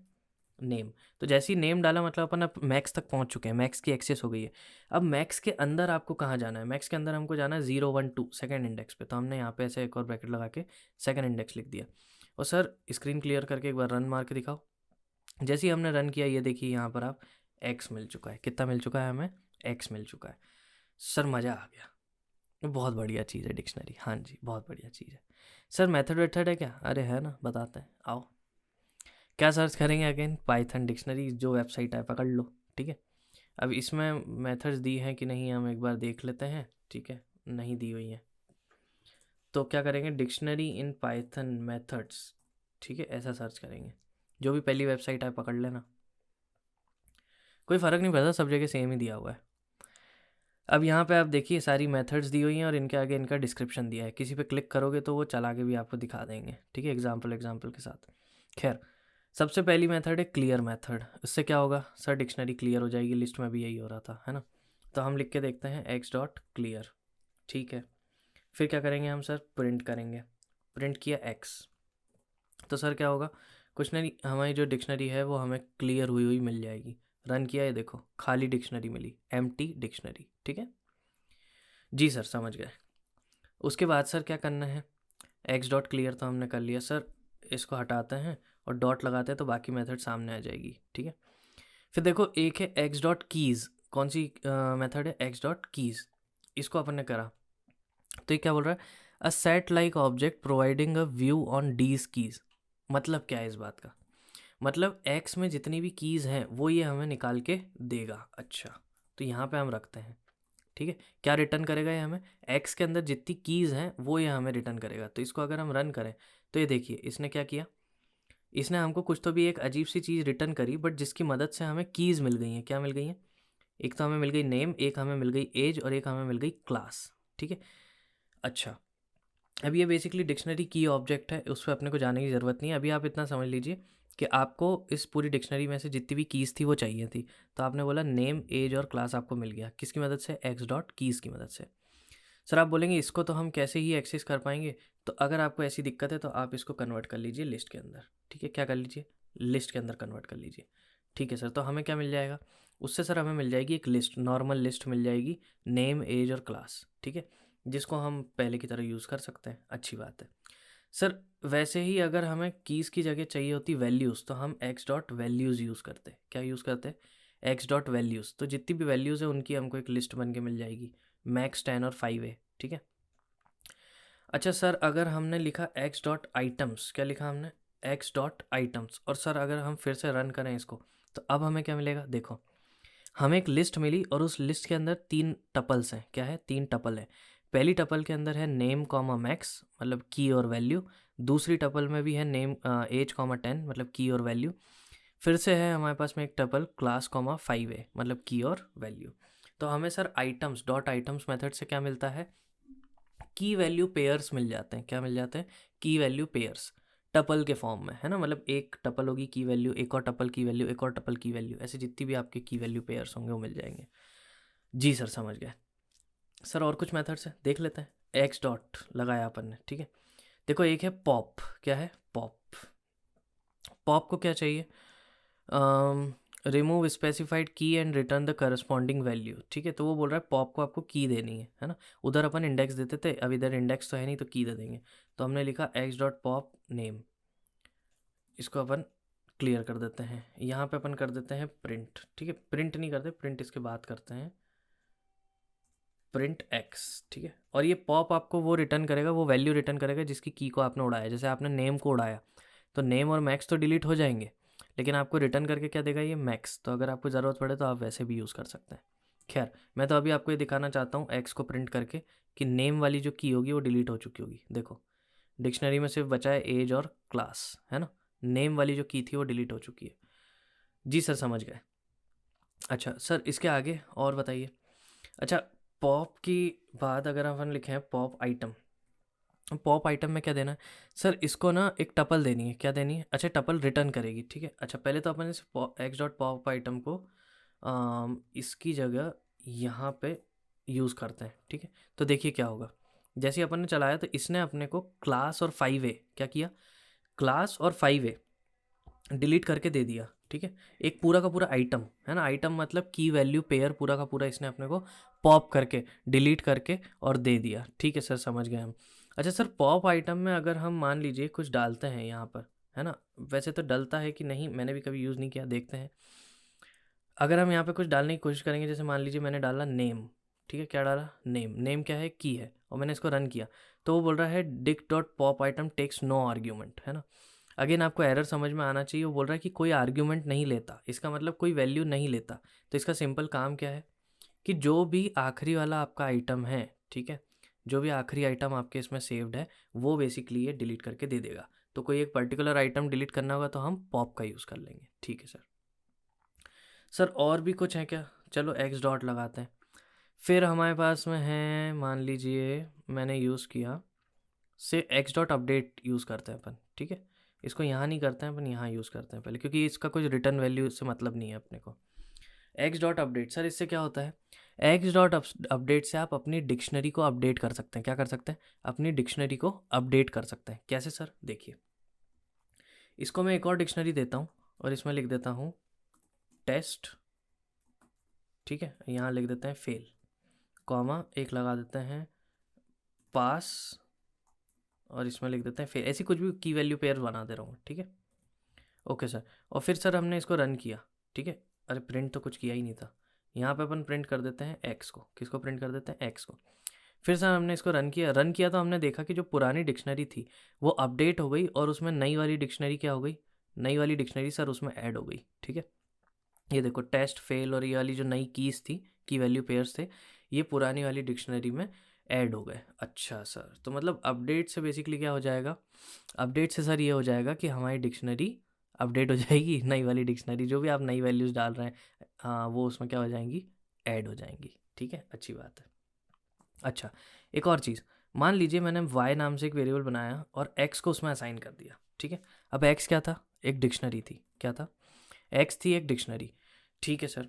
Speaker 1: नेम। तो जैसे ही नेम डाला, मतलब अपन अब मैक्स तक पहुंच चुके हैं, मैक्स की एक्सेस हो गई है। अब मैक्स के अंदर आपको कहाँ जाना है? मैक्स के अंदर हमको जाना है 0 1 2 सेकेंड इंडेक्स पे। तो हमने यहाँ पे ऐसे एक और ब्रैकेट लगा के सेकेंड इंडेक्स लिख दिया। और सर स्क्रीन क्लियर करके एक बार रन मार के दिखाओ। जैसे ही हमने रन किया, ये देखिए यहाँ पर आप एक्स मिल चुका है। कितना मिल चुका है हमें? एक्स मिल चुका है। सर मज़ा आ गया, बहुत बढ़िया चीज़ है डिक्शनरी। हाँ जी, बहुत बढ़िया चीज़ है। सर मेथड वेथड है क्या? अरे है ना, बताते हैं, आओ। क्या सर्च करेंगे? अगेन पाइथन डिक्शनरी, जो वेबसाइट है पकड़ लो। ठीक है, अब इसमें मेथड्स दी हैं कि नहीं, हम एक बार देख लेते हैं। ठीक है, नहीं दी हुई हैं, तो क्या करेंगे? Dictionary in Python methods. ठीक है, ऐसा सर्च करेंगे। जो भी पहली वेबसाइट है पकड़ लेना, कोई फ़र्क नहीं पड़ता, सब जगह सेम ही दिया हुआ है। अब यहाँ पे आप देखिए सारी मेथड्स दी हुई हैं और इनके आगे इनका डिस्क्रिप्शन दिया है। किसी पे क्लिक करोगे तो वो चला के भी आपको दिखा देंगे। ठीक है, एग्जाम्पल के साथ। खैर, सबसे पहली मेथड है क्लियर मेथड। इससे क्या होगा सर? डिक्शनरी क्लियर हो जाएगी। लिस्ट में भी यही हो रहा था, है ना। तो हम लिख के देखते हैं एक्स डॉट क्लियर। ठीक है, फिर क्या करेंगे हम सर? प्रिंट करेंगे। प्रिंट किया एक्स, तो सर क्या होगा? कुछ नहीं, हमारी जो डिक्शनरी है वो हमें क्लियर हुई हुई मिल जाएगी। रन किया, ये देखो खाली डिक्शनरी मिली, एम्प्टी डिक्शनरी। ठीक है जी सर, समझ गए। उसके बाद सर क्या करना है? एक्स डॉट क्लियर तो हमने कर लिया सर। इसको हटाते हैं और डॉट लगाते हैं तो बाकी मेथड सामने आ जाएगी। ठीक है, फिर देखो एक है एक्स डॉट कीज़। कौन सी मेथड है? X dot keys. इसको अपन ने करा, तो ये क्या बोल रहा है? A set like object providing a view on D's keys. मतलब क्या है इस बात का? मतलब एक्स में जितनी भी कीज़ हैं वो ये हमें निकाल के देगा। अच्छा, तो यहाँ पे हम रखते हैं। ठीक है, क्या रिटर्न करेगा ये हमें? एक्स के अंदर जितनी कीज़ हैं वो ये हमें रिटर्न करेगा। तो इसको अगर हम रन करें, तो ये देखिए इसने क्या किया। इसने हमको कुछ तो भी एक अजीब सी चीज़ रिटर्न करी, बट जिसकी मदद से हमें कीज़ मिल गई हैं। क्या मिल गई हैं? एक तो हमें मिल गई नेम, एक हमें मिल गई एज, और एक हमें मिल गई क्लास। ठीक है, अच्छा, अब ये बेसिकली डिक्शनरी की ऑब्जेक्ट है, उस पर अपने को जाने की ज़रूरत नहीं है। अभी आप इतना समझ लीजिए कि आपको इस पूरी डिक्शनरी में से जितनी भी कीज़ थी वो चाहिए थी, तो आपने बोला नेम, एज और क्लास आपको मिल गया, किसकी मदद से? एक्स डॉट कीज़ की मदद से। सर आप बोलेंगे इसको तो हम कैसे ही एक्सेस कर पाएंगे, तो अगर आपको ऐसी दिक्कत है तो आप इसको कन्वर्ट कर लीजिए लिस्ट के अंदर। ठीक है, क्या कर लीजिए? लिस्ट के अंदर कन्वर्ट कर लीजिए। ठीक है सर, तो हमें क्या मिल जाएगा उससे? सर हमें मिल जाएगी एक लिस्ट, नॉर्मल लिस्ट मिल जाएगी, नेम, एज और क्लास। ठीक है, जिसको हम पहले की तरह यूज़ कर सकते हैं, अच्छी बात है। सर वैसे ही अगर हमें कीज़ की जगह चाहिए होती वैल्यूज़, तो हम एक्स डॉट वैल्यूज़ यूज़ करते हैं। क्या यूज़ करते हैं? X dot values. तो जितनी भी वैल्यूज़ है उनकी हमको एक लिस्ट बन के मिल जाएगी, मैक्स 10 और 5 है। ठीक है। अच्छा सर, अगर हमने लिखा एक्स डॉट आइटम्स, क्या लिखा हमने? X dot items. और सर अगर हम फिर से रन करें इसको, तो अब हमें क्या मिलेगा? देखो, हमें एक लिस्ट मिली और उस लिस्ट के अंदर 3 टपल्स हैं। क्या है? 3 टपल है। पहली टपल के अंदर है नेम कॉमा मैक्स, मतलब की और वैल्यू। दूसरी टपल में भी है नेम, एज कॉमा 10, मतलब की और वैल्यू। फिर से है हमारे पास में एक टपल क्लास कॉमा 5 है, मतलब की और वैल्यू। तो हमें sir items dot items method से क्या मिलता है? की वैल्यू पेयर्स मिल जाते हैं। क्या मिल जाते हैं? की वैल्यू पेयर्स, टपल के फॉर्म में, है ना। मतलब एक टपल होगी की वैल्यू, एक और टपल की वैल्यू, एक और टपल की वैल्यू, ऐसे जितनी भी आपके की वैल्यू पेयर्स होंगे वो मिल जाएंगे। जी सर, समझ गए। सर और कुछ मेथड्स हैं, देख लेते हैं। एक्स डॉट लगाया अपन ने, ठीक है। देखो एक है पॉप। क्या है? पॉप। पॉप को क्या चाहिए? रिमूव स्पेसिफाइड की and return the corresponding value. ठीक है, तो वो बोल रहा है पॉप को आपको की देनी है ना। उधर अपन इंडेक्स देते थे, अब इधर इंडेक्स तो है नहीं तो की दे देंगे। तो हमने लिखा एक्स डॉट पॉप नेम, इसको अपन क्लियर कर देते हैं। यहाँ पे अपन कर देते हैं प्रिंट। ठीक है, प्रिंट नहीं करते, प्रिंट इसके बाद करते हैं, प्रिंट एक्स। ठीक है, और ये पॉप आपको वो रिटर्न करेगा, वो वैल्यू रिटर्न करेगा जिसकी की को आपने उड़ाया। जैसे आपने नेम को उड़ाया तो नेम और मैक्स तो डिलीट हो जाएंगे, लेकिन आपको रिटर्न करके क्या देगा? ये मैक्स। तो अगर आपको ज़रूरत पड़े तो आप वैसे भी यूज़ कर सकते हैं। खैर, मैं तो अभी आपको ये दिखाना चाहता हूँ एक्स को प्रिंट करके कि नेम वाली जो की होगी वो डिलीट हो चुकी होगी। देखो, डिक्शनरी में सिर्फ बचा है एज और क्लास, है ना। नेम वाली जो की थी वो डिलीट हो चुकी है। जी सर, समझ गए। अच्छा सर, इसके आगे और बताइए। अच्छा, पॉप की बाद अगर अपन लिखे हैं पॉप आइटम, पॉप आइटम में क्या देना है? सर इसको ना एक टपल देनी है। क्या देनी है? अच्छा, टपल रिटर्न करेगी। ठीक है, अच्छा पहले तो अपन इस एक्स डॉट पॉप आइटम को इसकी जगह यहाँ पे यूज़ करते हैं। ठीक है, तो देखिए क्या होगा। जैसे ही अपन ने चलाया तो इसने अपने को क्लास और 5A क्या किया? क्लास और 5A डिलीट करके दे दिया। ठीक है, एक पूरा का पूरा आइटम, है ना। आइटम मतलब की वैल्यू पेयर, पूरा का पूरा इसने अपने को पॉप करके, डिलीट करके और दे दिया। ठीक है सर, समझ गए हम। अच्छा सर, पॉप आइटम में अगर हम मान लीजिए कुछ डालते हैं यहाँ पर, है ना, वैसे तो डलता है कि नहीं, मैंने भी कभी यूज़ नहीं किया, देखते हैं। अगर हम यहाँ पे कुछ डालने की कोशिश करेंगे, जैसे मान लीजिए मैंने डाला नेम। ठीक है, क्या डाला? नेम। नेम क्या है? की है, और मैंने इसको रन किया तो वो बोल रहा है dict dot popitem takes no argument, है ना। अगेन आपको एरर समझ में आना चाहिए, वो बोल रहा है कि कोई आर्ग्यूमेंट नहीं लेता, इसका मतलब कोई वैल्यू नहीं लेता। तो इसका सिंपल काम क्या है कि जो भी आखिरी वाला आपका आइटम है, ठीक है, जो भी आखिरी आइटम आपके इसमें सेव्ड है वो बेसिकली ये डिलीट करके दे देगा। तो कोई एक पर्टिकुलर आइटम डिलीट करना होगा तो हम पॉप का यूज़ कर लेंगे। ठीक है सर। सर और भी कुछ है क्या? चलो एक्स डॉट लगाते हैं। फिर हमारे पास में है, मान लीजिए मैंने यूज़ किया से एक्स डॉट अपडेट यूज़ करते हैं अपन। ठीक है, इसको यहाँ नहीं करते हैं अपन, यहाँ यूज़ करते हैं पहले, क्योंकि इसका कुछ रिटर्न वैल्यू से मतलब नहीं है अपने को। एक्स डॉट अपडेट, सर इससे क्या होता है? एक्स डॉट अपडेट से आप अपनी डिक्शनरी को अपडेट कर सकते हैं। क्या कर सकते हैं? अपनी डिक्शनरी को अपडेट कर सकते हैं। कैसे सर? देखिए, इसको मैं एक और डिक्शनरी देता हूँ और इसमें लिख देता हूँ टेस्ट। ठीक है, यहाँ लिख देते हैं फेल, कॉमा एक लगा देते हैं पास, और इसमें लिख देते हैं फेल। ऐसी कुछ भी की वैल्यू पेयर बना दे रहा हूँ। ठीक है, ओके सर। और फिर सर हमने इसको रन किया। ठीक है, अरे प्रिंट तो कुछ किया ही नहीं था। यहाँ पे अपन प्रिंट कर देते हैं एक्स को। किसको प्रिंट कर देते हैं? एक्स को। फिर सर हमने इसको रन किया। रन किया तो हमने देखा कि जो पुरानी डिक्शनरी थी वो अपडेट हो गई और उसमें नई वाली डिक्शनरी क्या हो गई? नई वाली डिक्शनरी सर उसमें ऐड हो गई। ठीक है, ये देखो टेस्ट, फेल और ये वाली जो नई कीज़ थी, की वैल्यू पेयर्स थे, ये पुरानी वाली डिक्शनरी में ऐड हो गए। अच्छा सर, तो मतलब अपडेट से बेसिकली क्या हो जाएगा? अपडेट से सर ये हो जाएगा कि हमारी डिक्शनरी अपडेट हो जाएगी, नई वाली डिक्शनरी जो भी आप नई वैल्यूज़ डाल रहे हैं, हाँ, वो उसमें क्या हो जाएंगी? ऐड हो जाएंगी। ठीक है, अच्छी बात है। अच्छा, एक और चीज़, मान लीजिए मैंने y नाम से एक वेरिएबल बनाया और x को उसमें असाइन कर दिया, ठीक है। अब x क्या था? एक डिक्शनरी थी। क्या था? x थी एक डिक्शनरी, ठीक है सर।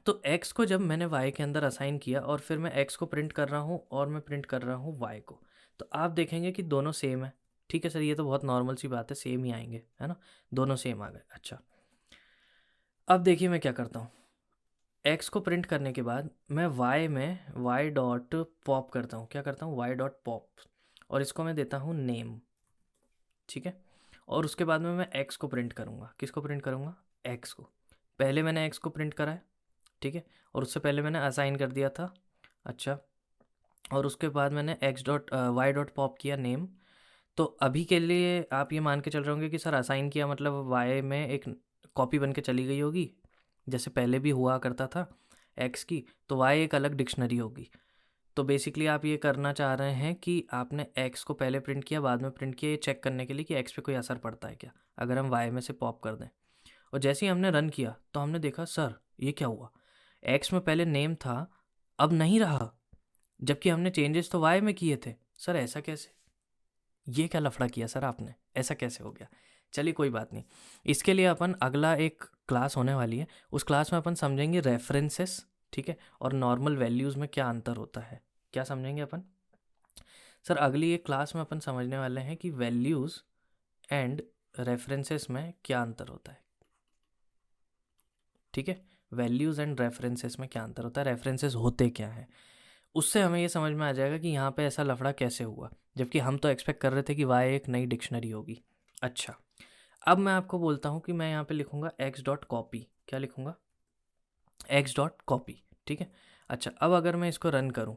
Speaker 1: तो x को जब मैंने y के अंदर असाइन किया और फिर मैं x को प्रिंट कर रहा हूँ और मैं प्रिंट कर रहा हूँ y को, तो आप देखेंगे कि दोनों सेम है, ठीक है सर। ये तो बहुत नॉर्मल सी बात है, सेम ही आएंगे, है ना। दोनों सेम आ गए। अच्छा, अब देखिए मैं क्या करता हूँ। x को प्रिंट करने के बाद मैं y में y डॉट पॉप करता हूँ। क्या करता हूँ? y डॉट पॉप, और इसको मैं देता हूँ नेम, ठीक है। और उसके बाद में मैं x को प्रिंट करूँगा। किसको प्रिंट करूँगा? x को। पहले मैंने x को प्रिंट करा है, ठीक है, और उससे पहले मैंने असाइन कर दिया था। अच्छा, और उसके बाद मैंने x dot y dot pop किया नेम। तो अभी के लिए आप ये मान के चल रहे होंगे कि सर असाइन किया मतलब y में एक कॉपी बन के चली गई होगी, जैसे पहले भी हुआ करता था x की, तो y एक अलग डिक्शनरी होगी। तो बेसिकली आप ये करना चाह रहे हैं कि आपने x को पहले प्रिंट किया, बाद में प्रिंट किया, ये चेक करने के लिए कि x पे कोई असर पड़ता है क्या अगर हम y में से पॉप कर दें। और जैसे ही हमने रन किया तो हमने देखा सर ये क्या हुआ, x में पहले नेम था, अब नहीं रहा, जबकि हमने चेंजेस तो y में किए थे। सर ऐसा कैसे? ये क्या लफड़ा किया सर आपने, ऐसा कैसे हो गया? चलिए कोई बात नहीं, इसके लिए अपन अगला एक क्लास होने वाली है, उस क्लास में अपन समझेंगे रेफरेंसेस, ठीक है, और नॉर्मल वैल्यूज़ में क्या अंतर होता है। क्या समझेंगे अपन? सर अगली एक क्लास में अपन समझने वाले हैं कि वैल्यूज़ एंड रेफरेंसेस में क्या अंतर होता है, ठीक है। वैल्यूज़ एंड रेफरेंसेस में क्या अंतर होता है, रेफरेंसेस होते क्या हैं, उससे हमें ये समझ में आ जाएगा कि यहाँ पे ऐसा लफड़ा कैसे हुआ, जबकि हम तो एक्सपेक्ट कर रहे थे कि वाई एक नई डिक्शनरी होगी। अच्छा, अब मैं आपको बोलता हूँ कि मैं यहाँ पे लिखूँगा एक्स डॉट कॉपी। क्या लिखूँगा? एक्स डॉट कॉपी, ठीक है। अच्छा, अब अगर मैं इसको रन करूँ,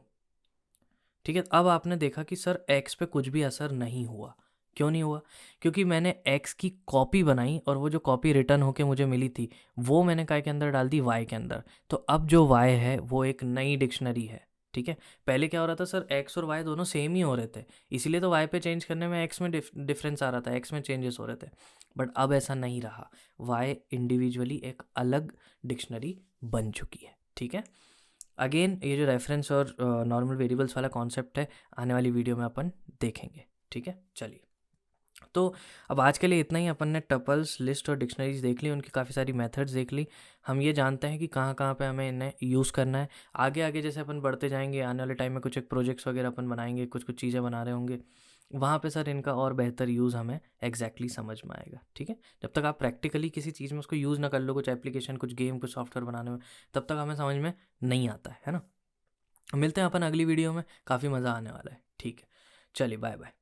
Speaker 1: ठीक है, अब आपने देखा कि सर एक्स पे कुछ भी असर नहीं हुआ। क्यों नहीं हुआ? क्योंकि मैंने एक्स की कॉपी बनाई और वो जो कॉपी रिटर्न होके मुझे मिली थी वो मैंने काय के अंदर डाल दी? वाई के अंदर। तो अब जो वाई है वो एक नई डिक्शनरी है, ठीक है। पहले क्या हो रहा था सर, एक्स और वाई दोनों सेम ही हो रहे थे, इसीलिए तो वाई पे चेंज करने में एक्स में डिफरेंस आ रहा था, एक्स में चेंजेस हो रहे थे। बट अब ऐसा नहीं रहा, वाई इंडिविजुअली एक अलग डिक्शनरी बन चुकी है, ठीक है। अगेन ये जो रेफरेंस और नॉर्मल वेरिएबल्स वाला कॉन्सेप्ट है आने वाली वीडियो में अपन देखेंगे, ठीक है। चलिए, तो अब आज के लिए इतना ही। अपन ने टपल्स, लिस्ट और डिक्शनरीज देख ली, उनकी काफ़ी सारी मेथड्स देख ली। हम ये जानते हैं कि कहाँ कहाँ पे हमें इन्हें यूज़ करना है। आगे आगे जैसे अपन बढ़ते जाएंगे, आने वाले टाइम में कुछ एक प्रोजेक्ट्स वगैरह अपन बनाएंगे, कुछ कुछ चीज़ें बना रहे होंगे, वहाँ पे सर इनका और बेहतर यूज़ हमें एग्जैक्टली समझ में आएगा, ठीक है। जब तक आप प्रैक्टिकली किसी चीज़ में उसको यूज़ ना कर लो, कुछ एप्लीकेशन, कुछ गेम, कुछ सॉफ्टवेयर बनाने में, तब तक हमें समझ में नहीं आता है ना। मिलते हैं अपन अगली वीडियो में, काफ़ी मज़ा आने वाला है, ठीक है। चलिए, बाय बाय।